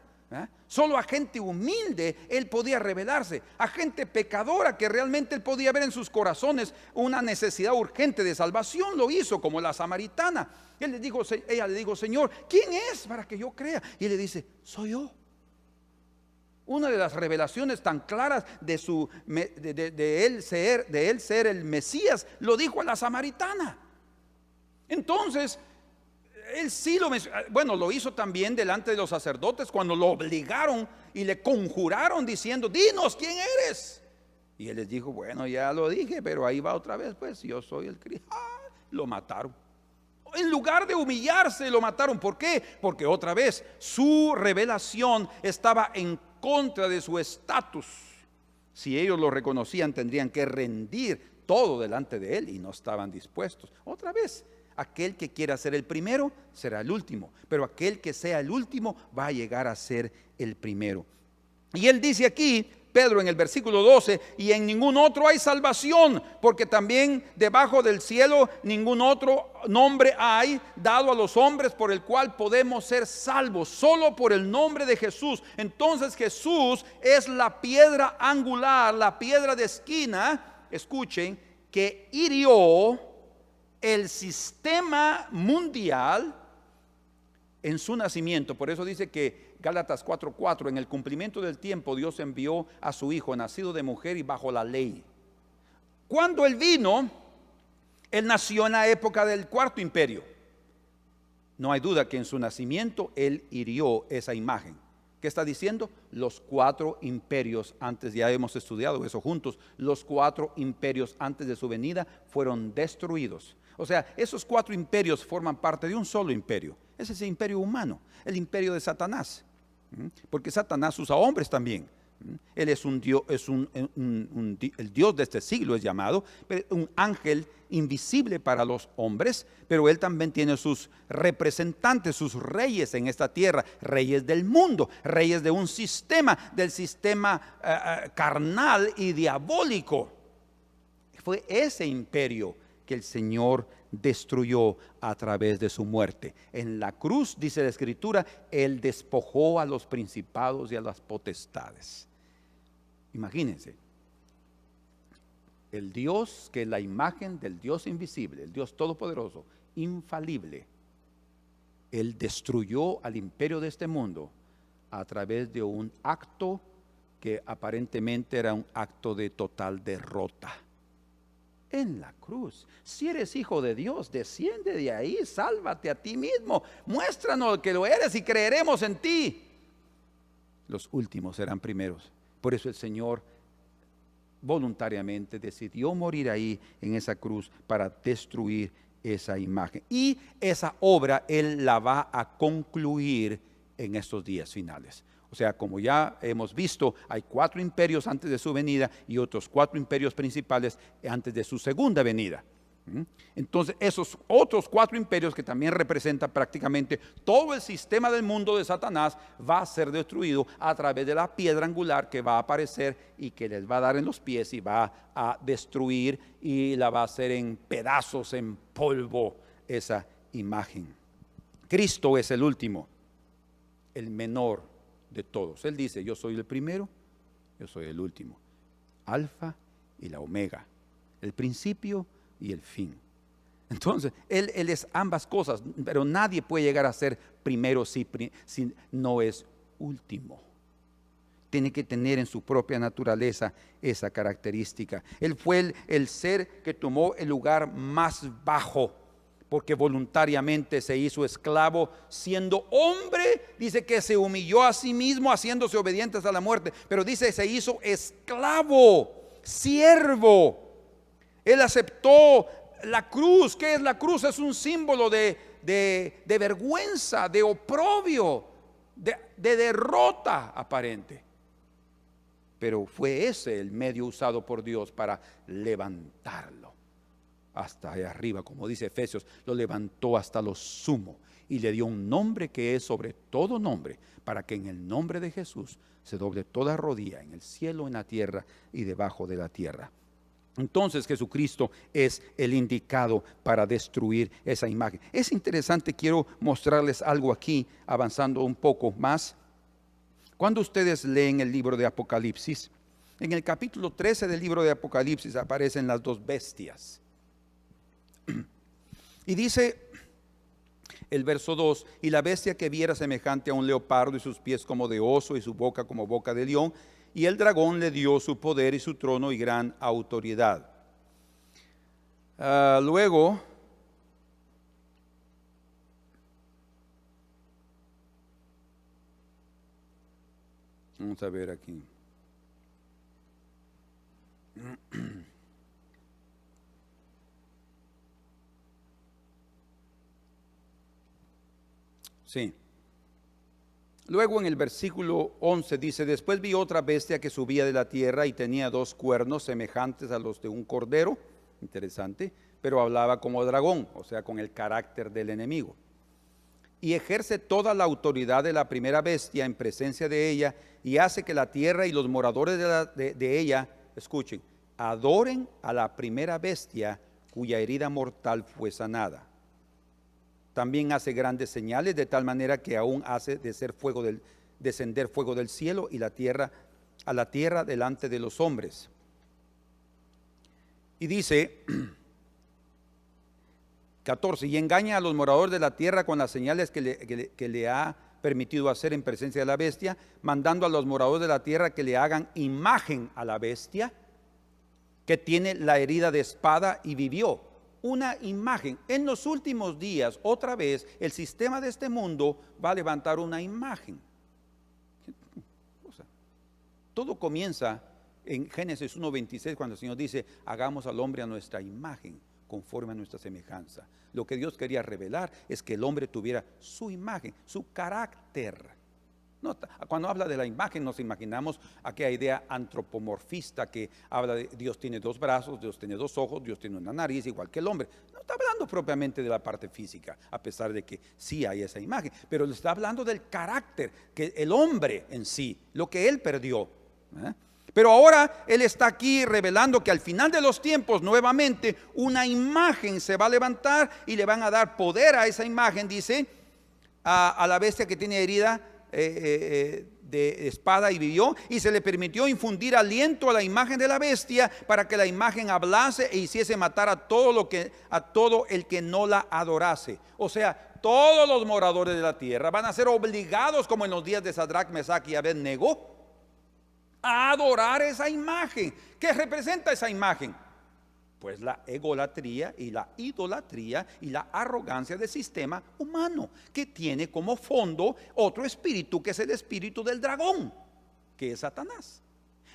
Solo a gente humilde Él podía revelarse, a gente pecadora que realmente Él podía ver en sus corazones una necesidad urgente de salvación, lo hizo, como la samaritana. Ella le dijo, Señor, ¿quién es para que yo crea? Y Él le dice, soy yo. Una de las revelaciones tan claras de él ser el Mesías, lo dijo a la samaritana. Entonces, Él sí lo hizo también delante de los sacerdotes cuando lo obligaron y le conjuraron diciendo, dinos quién eres. Y Él les dijo, bueno, ya lo dije, pero ahí va otra vez, pues yo soy el Cristo. Lo mataron. En lugar de humillarse, lo mataron. ¿Por qué? Porque otra vez su revelación estaba en contra de su estatus. Si ellos lo reconocían, tendrían que rendir todo delante de Él y no estaban dispuestos. Otra vez, aquel que quiera ser el primero será el último, pero aquel que sea el último va a llegar a ser el primero. Y Él dice aquí, Pedro, en el versículo 12, y en ningún otro hay salvación, porque también debajo del cielo ningún otro nombre hay dado a los hombres por el cual podemos ser salvos, solo por el nombre de Jesús. Entonces Jesús es la piedra angular, la piedra de esquina, escuchen, que hirió el sistema mundial en su nacimiento. Por eso dice que Gálatas 4:4, en el cumplimiento del tiempo Dios envió a su Hijo, nacido de mujer y bajo la ley. Cuando Él vino, Él nació en la época del cuarto imperio. No hay duda que en su nacimiento Él hirió esa imagen. ¿Qué está diciendo? Los 4 imperios antes, ya hemos estudiado eso juntos, los 4 imperios antes de su venida fueron destruidos. O sea, esos 4 imperios forman parte de un solo imperio. Ese es el imperio humano, el imperio de Satanás. Porque Satanás usa hombres también. Él es un Dios, el Dios de este siglo es llamado, un ángel invisible para los hombres, pero él también tiene sus representantes, sus reyes en esta tierra, reyes del mundo, reyes de un sistema, del sistema carnal y diabólico. Fue ese imperio que el Señor destruyó a través de su muerte. En la cruz, dice la Escritura, Él despojó a los principados y a las potestades. Imagínense, el Dios que es la imagen del Dios invisible, el Dios todopoderoso, infalible, Él destruyó al imperio de este mundo a través de un acto que aparentemente era un acto de total derrota. En la cruz, si eres hijo de Dios, desciende de ahí, sálvate a ti mismo, muéstranos que lo eres y creeremos en ti. Los últimos serán primeros. Por eso el Señor voluntariamente decidió morir ahí en esa cruz para destruir esa imagen. Y esa obra Él la va a concluir en estos días finales. O sea, como ya hemos visto, hay 4 imperios antes de su venida y otros 4 imperios principales antes de su segunda venida. Entonces, esos otros 4 imperios, que también representan prácticamente todo el sistema del mundo de Satanás, va a ser destruido a través de la piedra angular que va a aparecer y que les va a dar en los pies y va a destruir y la va a hacer en pedazos, en polvo, esa imagen. Cristo es el último, el menor de todos. Él dice, yo soy el primero, yo soy el último, alfa y la omega, el principio y el fin. Entonces, él es ambas cosas, pero nadie puede llegar a ser primero si no es último. Tiene que tener en su propia naturaleza esa característica. Él fue el ser que tomó el lugar más bajo, porque voluntariamente se hizo esclavo, siendo hombre. Dice que se humilló a sí mismo, haciéndose obediente hasta la muerte. Pero dice, se hizo esclavo, siervo. Él aceptó la cruz. ¿Qué es la cruz? Es un símbolo de vergüenza, de oprobio, de derrota aparente. Pero fue ese el medio usado por Dios para levantarlo hasta allá arriba, como dice Efesios, lo levantó hasta lo sumo y le dio un nombre que es sobre todo nombre, para que en el nombre de Jesús se doble toda rodilla en el cielo, en la tierra y debajo de la tierra. Entonces Jesucristo es el indicado para destruir esa imagen. Es interesante, quiero mostrarles algo aquí, avanzando un poco más. Cuando ustedes leen el libro de Apocalipsis, en el capítulo 13 del libro de Apocalipsis aparecen las dos bestias. Y dice el verso 2, y la bestia que viera semejante a un leopardo y sus pies como de oso y su boca como boca de león, y el dragón le dio su poder y su trono y gran autoridad. Luego, vamos a ver aquí. Sí. Luego en el versículo 11 dice, después vi otra bestia que subía de la tierra y tenía 2 cuernos semejantes a los de un cordero, interesante, pero hablaba como dragón, o sea, con el carácter del enemigo. Y ejerce toda la autoridad de la primera bestia en presencia de ella y hace que la tierra y los moradores de ella, escuchen, adoren a la primera bestia cuya herida mortal fue sanada. También hace grandes señales de tal manera que aún hace descender fuego del cielo y a la tierra delante de los hombres. Y dice 14, y engaña a los moradores de la tierra con las señales que le ha permitido hacer en presencia de la bestia, mandando a los moradores de la tierra que le hagan imagen a la bestia, que tiene la herida de espada y vivió. Una imagen. En los últimos días, otra vez, el sistema de este mundo va a levantar una imagen. O sea, todo comienza en Génesis 1:26, cuando el Señor dice, hagamos al hombre a nuestra imagen, conforme a nuestra semejanza. Lo que Dios quería revelar es que el hombre tuviera su imagen, su carácter. Cuando habla de la imagen nos imaginamos aquella idea antropomorfista que habla de Dios tiene 2 brazos, Dios tiene 2 ojos, Dios tiene una nariz igual que el hombre. No está hablando propiamente de la parte física, a pesar de que sí hay esa imagen, pero le está hablando del carácter, que el hombre en sí, lo que él perdió. Pero ahora él está aquí revelando que al final de los tiempos nuevamente una imagen se va a levantar y le van a dar poder a esa imagen, dice, a la bestia que tiene herida de espada y vivió, y se le permitió infundir aliento a la imagen de la bestia para que la imagen hablase e hiciese matar a todo el que no la adorase. O sea, todos los moradores de la tierra van a ser obligados, como en los días de Sadrach, Mesach y Abednego, a adorar esa imagen. ¿Qué representa esa imagen? Pues la egolatría y la idolatría y la arrogancia del sistema humano, que tiene como fondo otro espíritu, que es el espíritu del dragón, que es Satanás.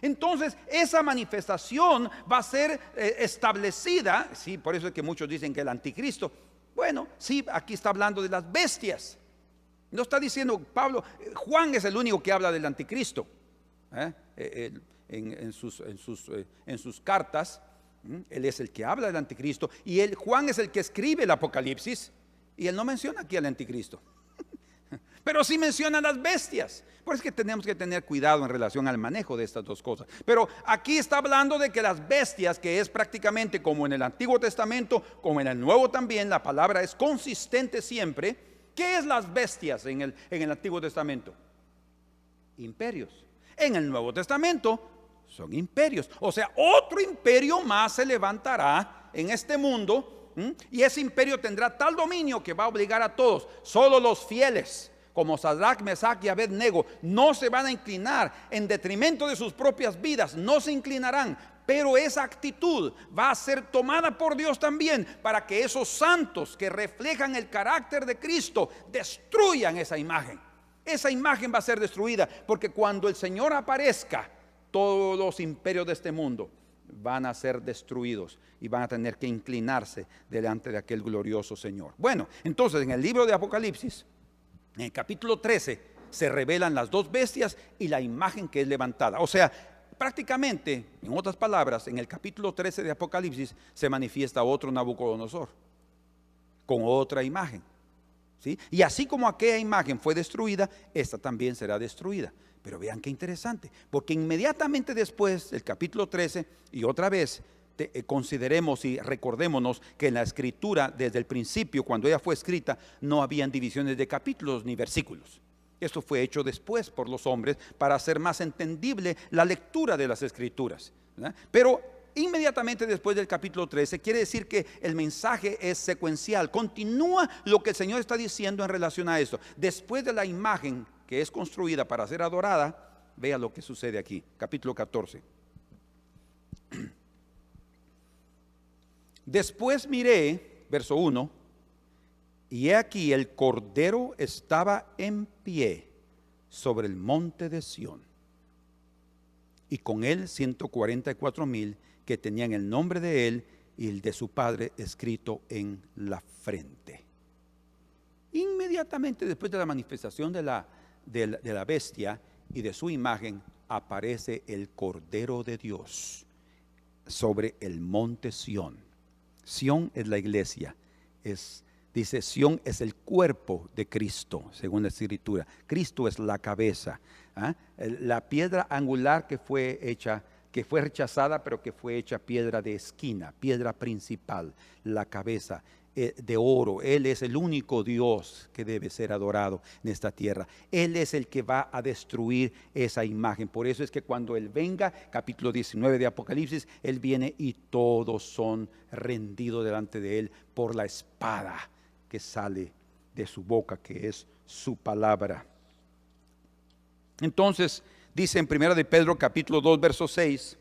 Entonces esa manifestación va a ser establecida, sí, por eso es que muchos dicen que el anticristo, bueno, sí, aquí está hablando de las bestias. No está diciendo Pablo, Juan es el único que habla del anticristo, en sus cartas. Él es el que habla del anticristo y Juan es el que escribe el Apocalipsis, y él no menciona aquí al anticristo, pero sí menciona las bestias. Por eso es que tenemos que tener cuidado en relación al manejo de estas dos cosas. Pero aquí está hablando de que las bestias, que es prácticamente como en el Antiguo Testamento, como en el Nuevo también, la palabra es consistente siempre. ¿Qué es las bestias en el Antiguo Testamento? Imperios. En el Nuevo Testamento son imperios, o sea, otro imperio más se levantará en este mundo, y ese imperio tendrá tal dominio que va a obligar a todos. Solo los fieles, como Sadrach, Mesach y Abednego, no se van a inclinar en detrimento de sus propias vidas, no se inclinarán. Pero esa actitud va a ser tomada por Dios también, para que esos santos que reflejan el carácter de Cristo destruyan esa imagen. Esa imagen va a ser destruida, porque cuando el Señor aparezca, todos los imperios de este mundo van a ser destruidos y van a tener que inclinarse delante de aquel glorioso Señor. Bueno, entonces en el libro de Apocalipsis, en el capítulo 13, se revelan las 2 bestias y la imagen que es levantada. O sea, prácticamente, en otras palabras, en el capítulo 13 de Apocalipsis se manifiesta otro Nabucodonosor con otra imagen, ¿sí? Y así como aquella imagen fue destruida, esta también será destruida. Pero vean qué interesante, porque inmediatamente después del capítulo 13, y otra vez consideremos y recordémonos que en la escritura, desde el principio, cuando ella fue escrita, no habían divisiones de capítulos ni versículos. Esto fue hecho después por los hombres para hacer más entendible la lectura de las escrituras, ¿verdad? Pero inmediatamente después del capítulo 13 quiere decir que el mensaje es secuencial, continúa lo que el Señor está diciendo en relación a esto. Después de la imagen que es construida para ser adorada, vea lo que sucede aquí, capítulo 14. Después miré, verso 1, y he aquí el Cordero estaba en pie sobre el monte de Sión, y con él 144,000 que tenían el nombre de él y el de su padre escrito en la frente. Inmediatamente después de la manifestación de la bestia y de su imagen, aparece el Cordero de Dios sobre el monte Sión. Sión es la iglesia, dice Sión es el cuerpo de Cristo, según la escritura. Cristo es la cabeza, la piedra angular que fue rechazada, pero que fue hecha piedra de esquina, piedra principal, la cabeza de oro. Él es el único Dios que debe ser adorado en esta tierra. Él es el que va a destruir esa imagen. Por eso es que cuando Él venga, capítulo 19 de Apocalipsis, Él viene y todos son rendidos delante de Él por la espada que sale de su boca, que es su palabra. Entonces dice en 1 de Pedro capítulo 2 verso 6: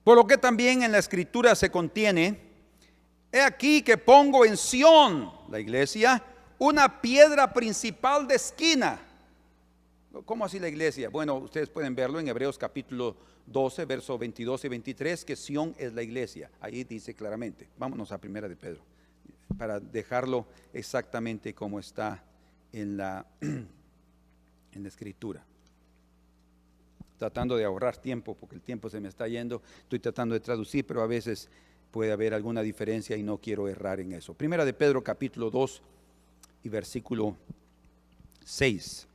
por lo que también en la escritura se contiene: he aquí que pongo en Sión, la iglesia, una piedra principal de esquina. ¿Cómo así la iglesia? Bueno, ustedes pueden verlo en Hebreos capítulo 12, versos 22 y 23, que Sión es la iglesia. Ahí dice claramente. Vámonos a 1 de Pedro, para dejarlo exactamente como está en la escritura. Tratando de ahorrar tiempo, porque el tiempo se me está yendo. Estoy tratando de traducir, pero a veces puede haber alguna diferencia y no quiero errar en eso. 1 de Pedro capítulo 2 y versículo 6.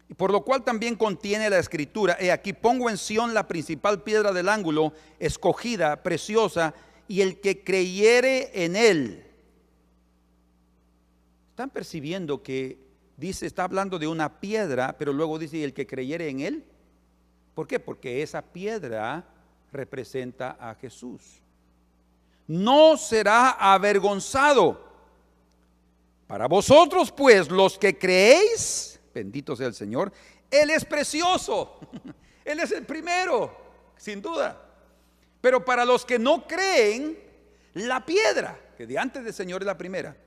Y por lo cual también contiene la escritura: he aquí pongo en Sión la principal piedra del ángulo, escogida, preciosa, y el que creyere en él. ¿Están percibiendo que dice, está hablando de una piedra, pero luego dice, y el que creyere en él? ¿Por qué? Porque esa piedra representa a Jesús. No será avergonzado. Para vosotros pues, los que creéis, bendito sea el Señor, Él es precioso. Él es el primero, sin duda. Pero para los que no creen, la piedra, que de antes del Señor es la primera,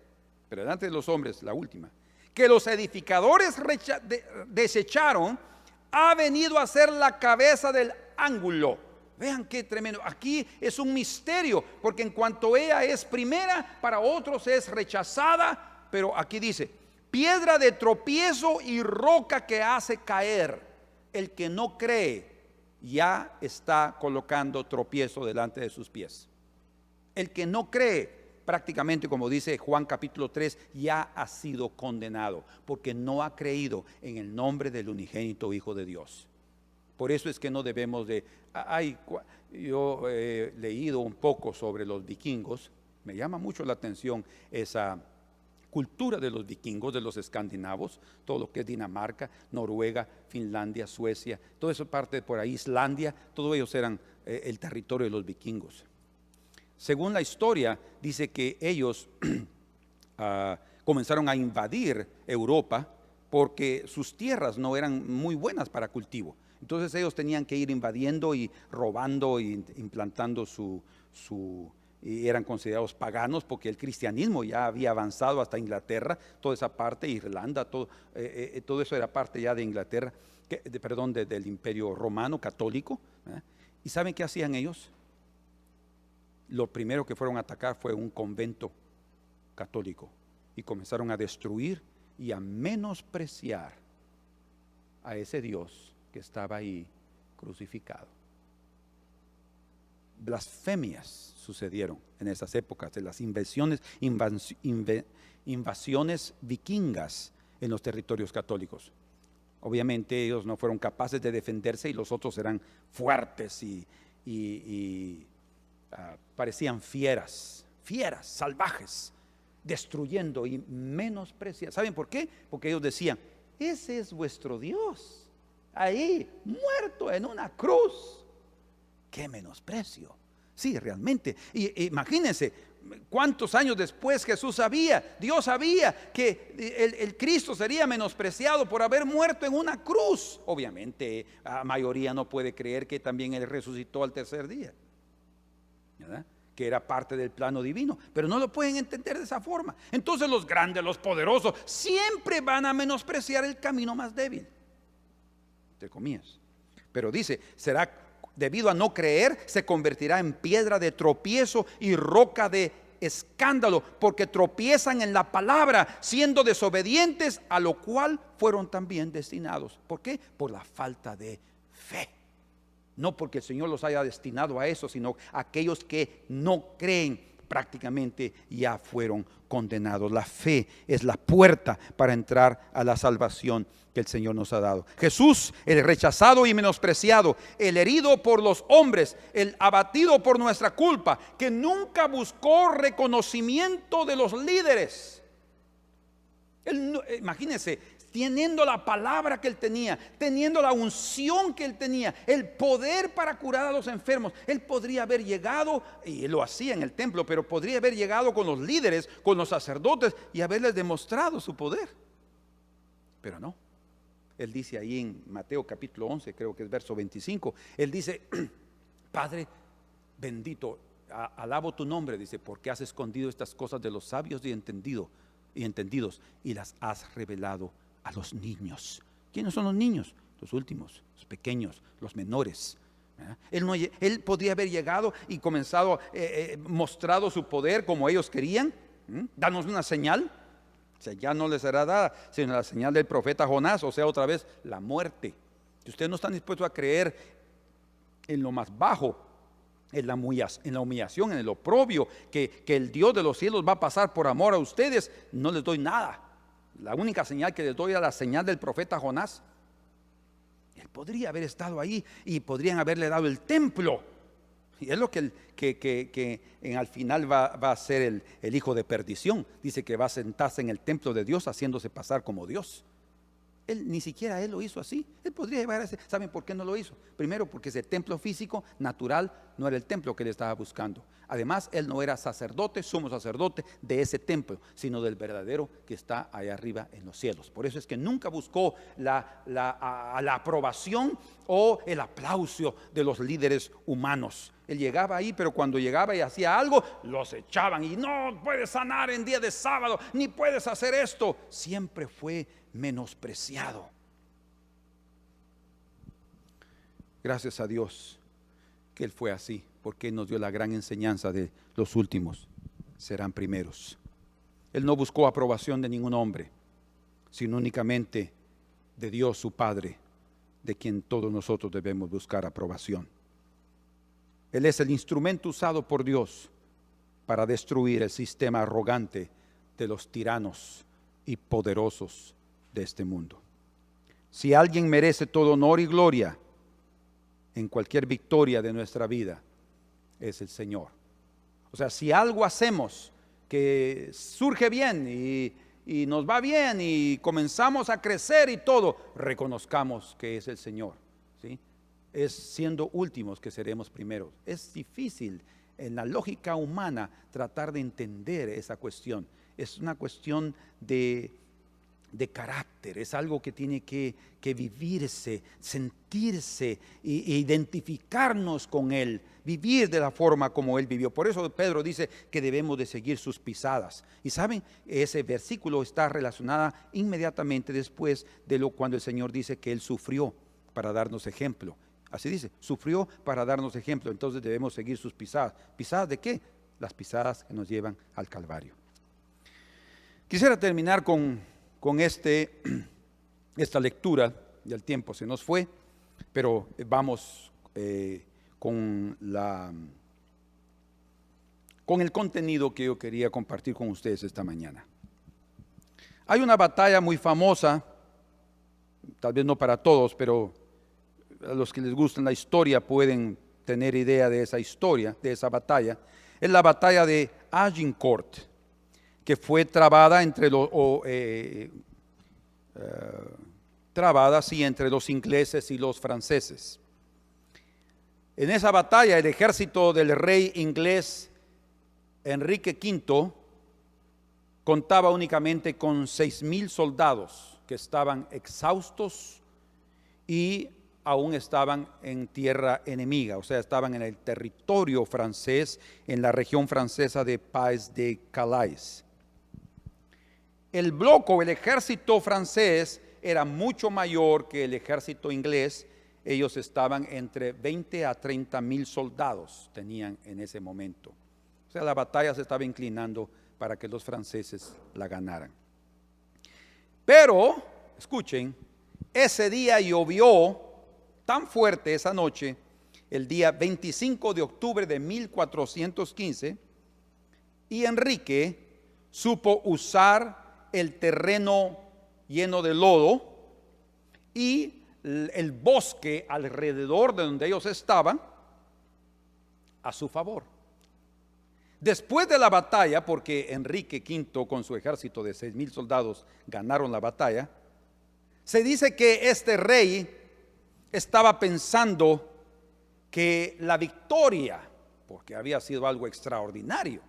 pero de antes de los hombres la última, que los edificadores desecharon, ha venido a ser la cabeza del ángulo. Vean qué tremendo. Aquí es un misterio, porque en cuanto ella es primera, para otros es rechazada, pero aquí dice, piedra de tropiezo y roca que hace caer. El que no cree ya está colocando tropiezo delante de sus pies. El que no cree, prácticamente como dice Juan capítulo 3, ya ha sido condenado, porque no ha creído en el nombre del unigénito Hijo de Dios. Por eso es que no debemos de... yo he leído un poco sobre los vikingos. Me llama mucho la atención esa cultura de los vikingos, de los escandinavos, todo lo que es Dinamarca, Noruega, Finlandia, Suecia, todo eso parte por ahí, Islandia, todos ellos eran el territorio de los vikingos. Según la historia, dice que ellos comenzaron a invadir Europa porque sus tierras no eran muy buenas para cultivo. Entonces ellos tenían que ir invadiendo y robando y implantando y eran considerados paganos porque el cristianismo ya había avanzado hasta Inglaterra, toda esa parte, Irlanda, todo eso era parte ya de Inglaterra, del Imperio Romano Católico. ¿Y saben qué hacían ellos? Lo primero que fueron a atacar fue un convento católico y comenzaron a destruir y a menospreciar a ese Dios que estaba ahí crucificado. Blasfemias sucedieron en esas épocas de las invasiones vikingas en los territorios católicos. Obviamente ellos no fueron capaces de defenderse y los otros eran fuertes parecían fieras, salvajes, destruyendo y menospreciando. ¿Saben por qué? Porque ellos decían: ese es vuestro Dios, ahí muerto en una cruz. ¡Qué menosprecio! Sí, realmente. Y imagínense cuántos años después Dios sabía que el Cristo sería menospreciado por haber muerto en una cruz. Obviamente la mayoría no puede creer que también Él resucitó al tercer día, ¿verdad? Que era parte del plano divino, pero no lo pueden entender de esa forma. Entonces los grandes, los poderosos, siempre van a menospreciar el camino más débil, entre comillas. Pero dice, debido a no creer, se convertirá en piedra de tropiezo y roca de escándalo, porque tropiezan en la palabra, siendo desobedientes, a lo cual fueron también destinados. ¿Por qué? Por la falta de fe. No porque el Señor los haya destinado a eso, sino aquellos que no creen, prácticamente ya fueron condenados. La fe es la puerta para entrar a la salvación que el Señor nos ha dado. Jesús, el rechazado y menospreciado, el herido por los hombres, el abatido por nuestra culpa, que nunca buscó reconocimiento de los líderes. Imagínense, teniendo la palabra que Él tenía, teniendo la unción que Él tenía, el poder para curar a los enfermos, Él podría haber llegado, y Él lo hacía en el templo, pero podría haber llegado con los líderes, con los sacerdotes, y haberles demostrado su poder. Pero no. Él dice ahí en Mateo capítulo 11, creo que es verso 25, Él dice: Padre bendito, alabo tu nombre, dice, porque has escondido estas cosas de los sabios y entendidos y las has revelado a los niños. ¿Quiénes son los niños? Los últimos, los pequeños, los menores. Él podría haber llegado y comenzado, mostrado su poder como ellos querían. Danos una señal. O sea, ya no les será dada, sino la señal del profeta Jonás, o sea, otra vez, la muerte. Si ustedes no están dispuestos a creer en lo más bajo, en la humillación, en el oprobio, que el Dios de los cielos va a pasar por amor a ustedes, no les doy nada. La única señal que les doy es la señal del profeta Jonás. Él podría haber estado ahí y podrían haberle dado el templo. Y es lo que al final va a ser el hijo de perdición. Dice que va a sentarse en el templo de Dios haciéndose pasar como Dios. Ni siquiera él lo hizo así. Él podría llevar ese. ¿Saben por qué no lo hizo? Primero, porque ese templo físico natural no era el templo que él estaba buscando. Además, él no era sacerdote, sumo sacerdote de ese templo, sino del verdadero que está allá arriba en los cielos. Por eso es que nunca buscó la aprobación o el aplauso de los líderes humanos. Él llegaba ahí, pero cuando llegaba y hacía algo, los echaban. Y no puedes sanar en día de sábado, ni puedes hacer esto. Siempre fue menospreciado. Gracias a Dios que Él fue así, porque Él nos dio la gran enseñanza de los últimos serán primeros. Él no buscó aprobación de ningún hombre, sino únicamente de Dios su Padre, de quien todos nosotros debemos buscar aprobación. Él es el instrumento usado por Dios para destruir el sistema arrogante de los tiranos y poderosos de este mundo. Si alguien merece todo honor y gloria en cualquier victoria de nuestra vida, es el Señor. O sea, si algo hacemos que surge bien y nos va bien y comenzamos a crecer y todo, reconozcamos que es el Señor, ¿sí? Es siendo últimos que seremos primeros. Es difícil en la lógica humana tratar de entender esa cuestión. Es una cuestión de carácter, es algo que tiene que vivirse, sentirse e identificarnos con Él, vivir de la forma como Él vivió. Por eso Pedro dice que debemos de seguir sus pisadas. Y saben, ese versículo está relacionado inmediatamente después de cuando el Señor dice que Él sufrió para darnos ejemplo. Así dice, sufrió para darnos ejemplo. Entonces debemos seguir sus pisadas. ¿Pisadas de qué? Las pisadas que nos llevan al Calvario. Quisiera terminar con esta lectura. Ya el tiempo se nos fue, pero vamos con el contenido que yo quería compartir con ustedes esta mañana. Hay una batalla muy famosa, tal vez no para todos, pero a los que les gusta la historia pueden tener idea de esa historia, de esa batalla. Es la batalla de Agincourt, que fue trabada entre entre los ingleses y los franceses. En esa batalla el ejército del rey inglés Enrique V contaba únicamente con 6,000 soldados que estaban exhaustos y aún estaban en tierra enemiga, o sea, estaban en el territorio francés, en la región francesa de Pays de Calais. El bloco, el ejército francés, era mucho mayor que el ejército inglés. Ellos estaban entre 20 a 30,000 soldados, tenían en ese momento. O sea, la batalla se estaba inclinando para que los franceses la ganaran. Pero, escuchen, ese día llovió tan fuerte esa noche, el día 25 de octubre de 1415, y Enrique supo usar el terreno lleno de lodo y el bosque alrededor de donde ellos estaban a su favor. Después de la batalla, porque Enrique V con su ejército de 6,000 soldados ganaron la batalla, se dice que este rey estaba pensando que la victoria, porque había sido algo extraordinario,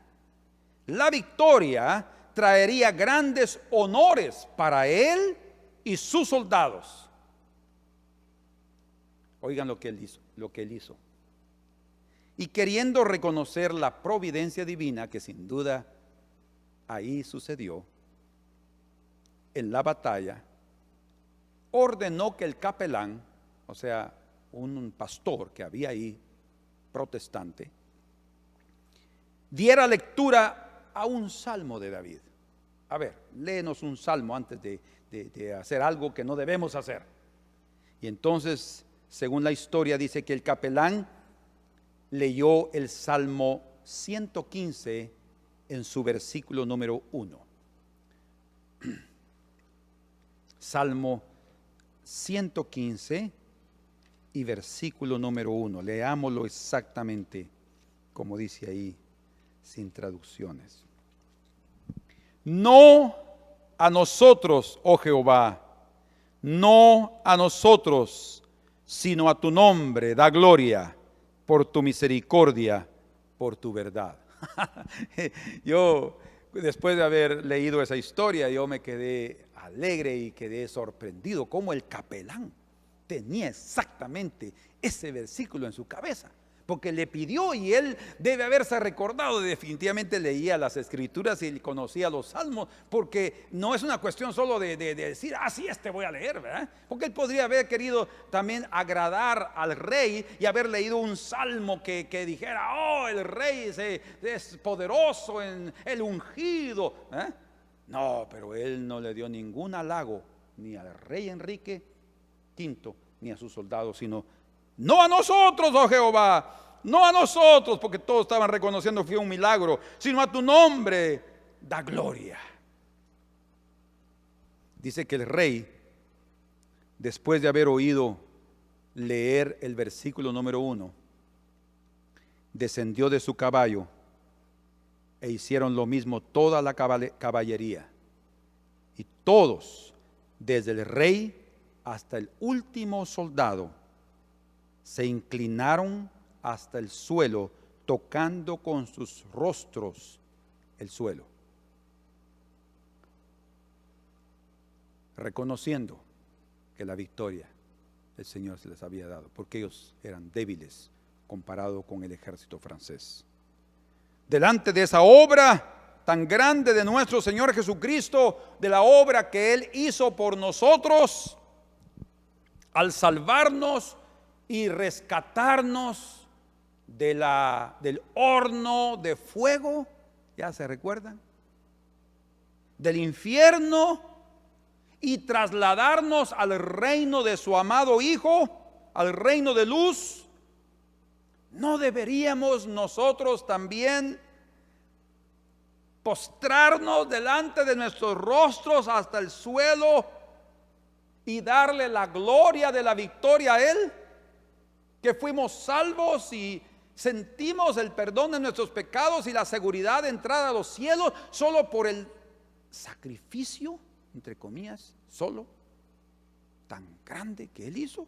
la victoria traería grandes honores para él y sus soldados. Oigan lo que él hizo. Y queriendo reconocer la providencia divina, que sin duda ahí sucedió, en la batalla, ordenó que el capelán, o sea, un pastor que había ahí, protestante, diera lectura a un salmo de David. A ver, léenos un salmo antes de hacer algo que no debemos hacer. Y entonces, según la historia, dice que el capelán leyó el Salmo 115 en su versículo número 1. Salmo 115 y versículo número 1. Leámoslo exactamente como dice ahí, sin traducciones. No a nosotros, oh Jehová, no a nosotros, sino a tu nombre da gloria por tu misericordia, por tu verdad. Yo, después de haber leído esa historia, yo me quedé alegre y quedé sorprendido cómo el capelán tenía exactamente ese versículo en su cabeza, porque le pidió y él debe haberse recordado, definitivamente leía las escrituras y conocía los salmos, porque no es una cuestión solo de decir, sí, voy a leer, ¿verdad? Porque él podría haber querido también agradar al rey y haber leído un salmo que dijera, oh, el rey es poderoso, en el ungido, ¿eh? No, pero él no le dio ningún halago ni al rey Enrique V ni a sus soldados, sino no a nosotros, oh Jehová, no a nosotros, porque todos estaban reconociendo que fue un milagro, sino a tu nombre da gloria. Dice que el rey, después de haber oído leer el versículo número 1, descendió de su caballo e hicieron lo mismo toda la caballería, y todos, desde el rey hasta el último soldado, se inclinaron hasta el suelo, tocando con sus rostros el suelo, reconociendo que la victoria el Señor se les había dado, porque ellos eran débiles comparado con el ejército francés. Delante de esa obra tan grande de nuestro Señor Jesucristo, de la obra que Él hizo por nosotros, al salvarnos y rescatarnos del horno de fuego, ¿ya se recuerdan? Del infierno, y trasladarnos al reino de su amado Hijo, al reino de luz. ¿No deberíamos nosotros también postrarnos delante de nuestros rostros hasta el suelo y darle la gloria de la victoria a Él? Que fuimos salvos y sentimos el perdón de nuestros pecados y la seguridad de entrar a los cielos solo por el sacrificio, entre comillas, solo, tan grande que Él hizo.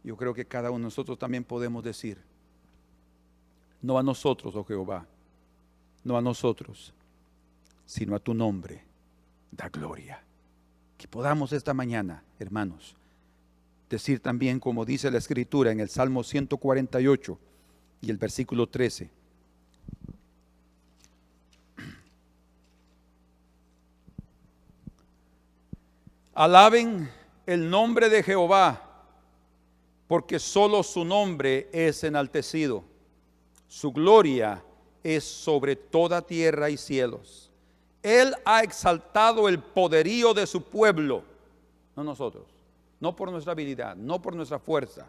Yo creo que cada uno de nosotros también podemos decir: no a nosotros, oh Jehová, no a nosotros, sino a tu nombre da gloria. Que podamos esta mañana, hermanos, decir también, como dice la Escritura en el Salmo 148 y el versículo 13: alaben el nombre de Jehová, porque solo su nombre es enaltecido. Su gloria es sobre toda tierra y cielos. Él ha exaltado el poderío de su pueblo, no nosotros, no por nuestra habilidad, no por nuestra fuerza.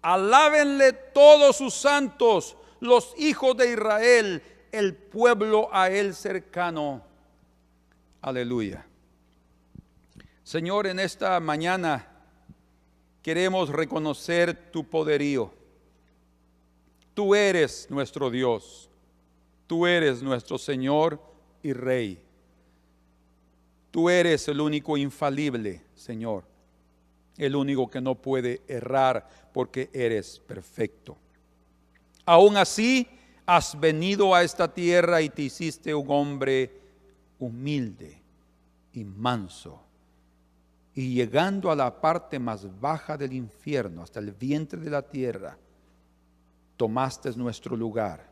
Alábenle todos sus santos, los hijos de Israel, el pueblo a Él cercano. Aleluya. Señor, en esta mañana queremos reconocer tu poderío. Tú eres nuestro Dios. Tú eres nuestro Señor y Rey. Tú eres el único infalible, Señor. El único que no puede errar, porque eres perfecto. Aún así, has venido a esta tierra y te hiciste un hombre humilde y manso. Y llegando a la parte más baja del infierno, hasta el vientre de la tierra, tomaste nuestro lugar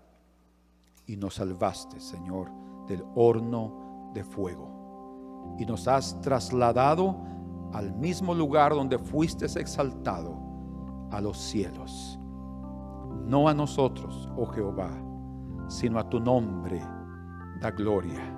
y nos salvaste, Señor, del horno de fuego. Y nos has trasladado al mismo lugar donde fuiste exaltado, a los cielos. No a nosotros, oh Jehová, sino a tu nombre da gloria.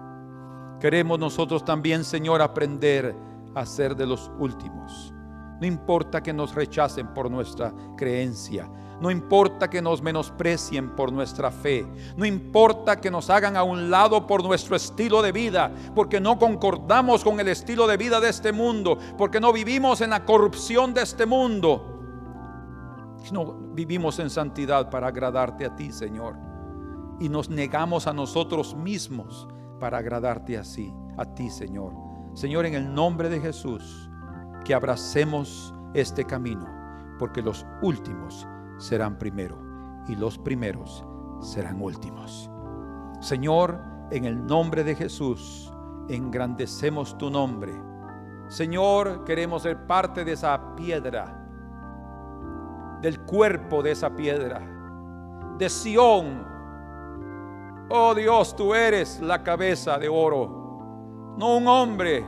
Queremos nosotros también, Señor, aprender a ser de los últimos. No importa que nos rechacen por nuestra creencia. No importa que nos menosprecien por nuestra fe. No importa que nos hagan a un lado por nuestro estilo de vida, porque no concordamos con el estilo de vida de este mundo, porque no vivimos en la corrupción de este mundo. No vivimos en santidad para agradarte a ti, Señor. Y nos negamos a nosotros mismos para agradarte así, a ti, Señor. Señor, en el nombre de Jesús, que abracemos este camino, porque los últimos serán primero y los primeros serán últimos. Señor, en el nombre de Jesús, engrandecemos tu nombre. Señor, queremos ser parte de esa piedra, del cuerpo de esa piedra, de Sión. Oh Dios, tú eres la cabeza de oro, no un hombre.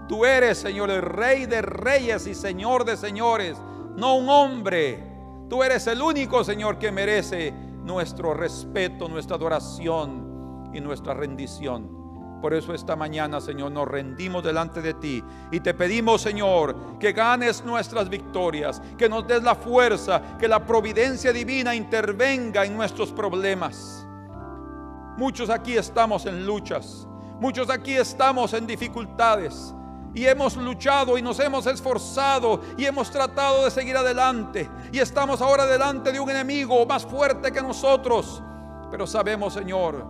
Tú eres, Señor, el Rey de reyes y Señor de señores, no un hombre. Tú eres el único, Señor, que merece nuestro respeto, nuestra adoración y nuestra rendición. Por eso esta mañana, Señor, nos rendimos delante de ti y te pedimos, Señor, que ganes nuestras victorias, que nos des la fuerza, que la providencia divina intervenga en nuestros problemas. Muchos aquí estamos en luchas, muchos aquí estamos en dificultades. Y hemos luchado y nos hemos esforzado y hemos tratado de seguir adelante. Y estamos ahora delante de un enemigo más fuerte que nosotros. Pero sabemos, Señor,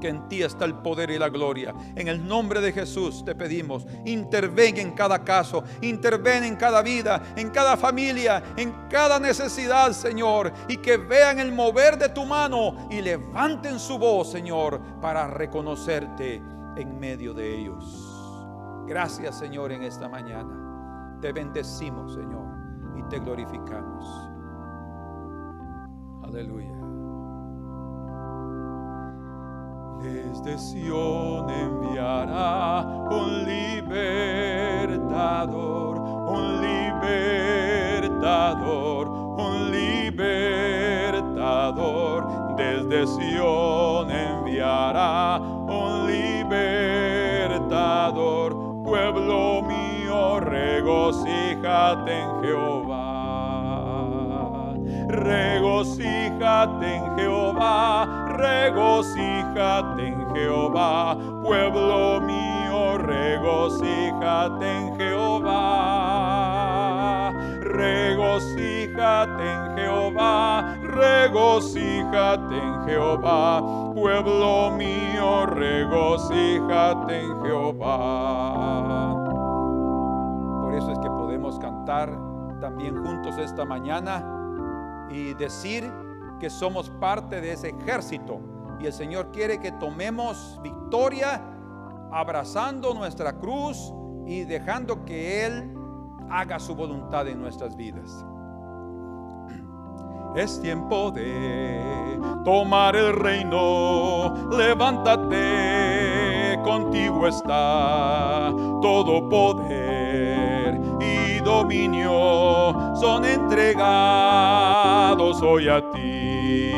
que en ti está el poder y la gloria. En el nombre de Jesús te pedimos, interven en cada caso, interven en cada vida, en cada familia, en cada necesidad, Señor. Y que vean el mover de tu mano y levanten su voz, Señor, para reconocerte en medio de ellos. Gracias, Señor, en esta mañana. Te bendecimos, Señor, y te glorificamos. Aleluya. Desde Sión enviará un libertador, un libertador, un libertador. Desde Sión enviará un libertador. Pueblo mío, regocíjate en Jehová. Regocíjate en Jehová, regocíjate en Jehová. Pueblo mío, regocíjate en Jehová. regocíjate en Jehová, pueblo mío, regocíjate en Jehová. Por eso es que podemos cantar también juntos esta mañana y decir que somos parte de ese ejército, y el Señor quiere que tomemos victoria abrazando nuestra cruz y dejando que Él haga su voluntad en nuestras vidas. Es tiempo de tomar el reino, levántate, contigo está todo poder y dominio, son entregados hoy a ti.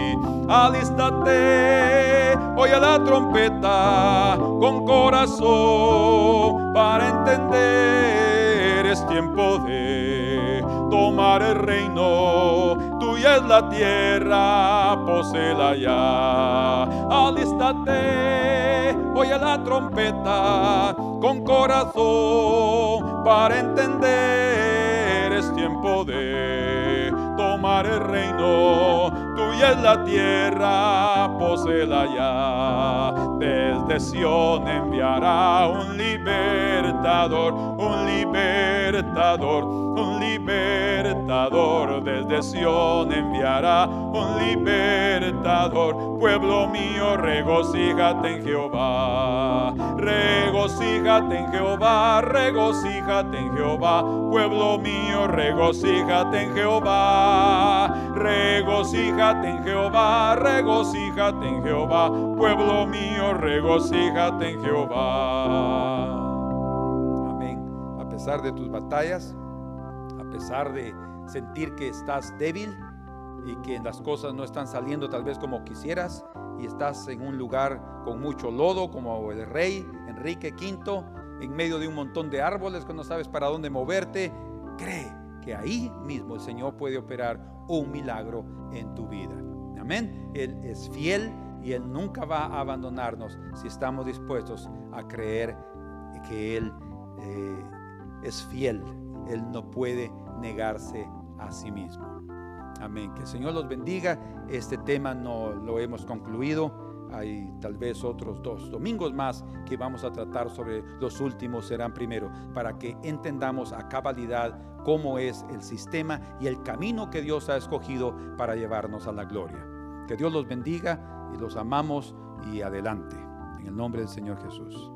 Alístate, oye la trompeta con corazón para entender, es tiempo de tomar el reino, tuya es la tierra, poséela ya. Alístate, oye la trompeta con corazón para entender, es tiempo de tomar el reino, tuya es la tierra, poséela ya. Desde Sión enviará un libertador, un libertador, un libertador. Desde Sión enviará un libertador. Pueblo mío, regocíjate en Jehová, regocíjate en Jehová, regocíjate en Jehová. Pueblo mío, regocíjate en Jehová, regocíjate en Jehová, regocíjate en Jehová. Pueblo mío, regocíjate en Jehová. Amén. A pesar de tus batallas, a pesar de sentir que estás débil y que las cosas no están saliendo tal vez como quisieras, y estás en un lugar con mucho lodo como el rey Enrique V, en medio de un montón de árboles que no sabes para dónde moverte, cree que ahí mismo el Señor puede operar un milagro en tu vida. Amén. Él es fiel y Él nunca va a abandonarnos si estamos dispuestos a creer que Él es fiel. Él no puede negarse a sí mismo. Amén. Que el Señor los bendiga. Este tema no lo hemos concluido. Hay tal vez otros 2 domingos más que vamos a tratar sobre los últimos serán primero, para que entendamos a cabalidad cómo es el sistema y el camino que Dios ha escogido para llevarnos a la gloria. Que Dios los bendiga y los amamos, y adelante en el nombre del Señor Jesús.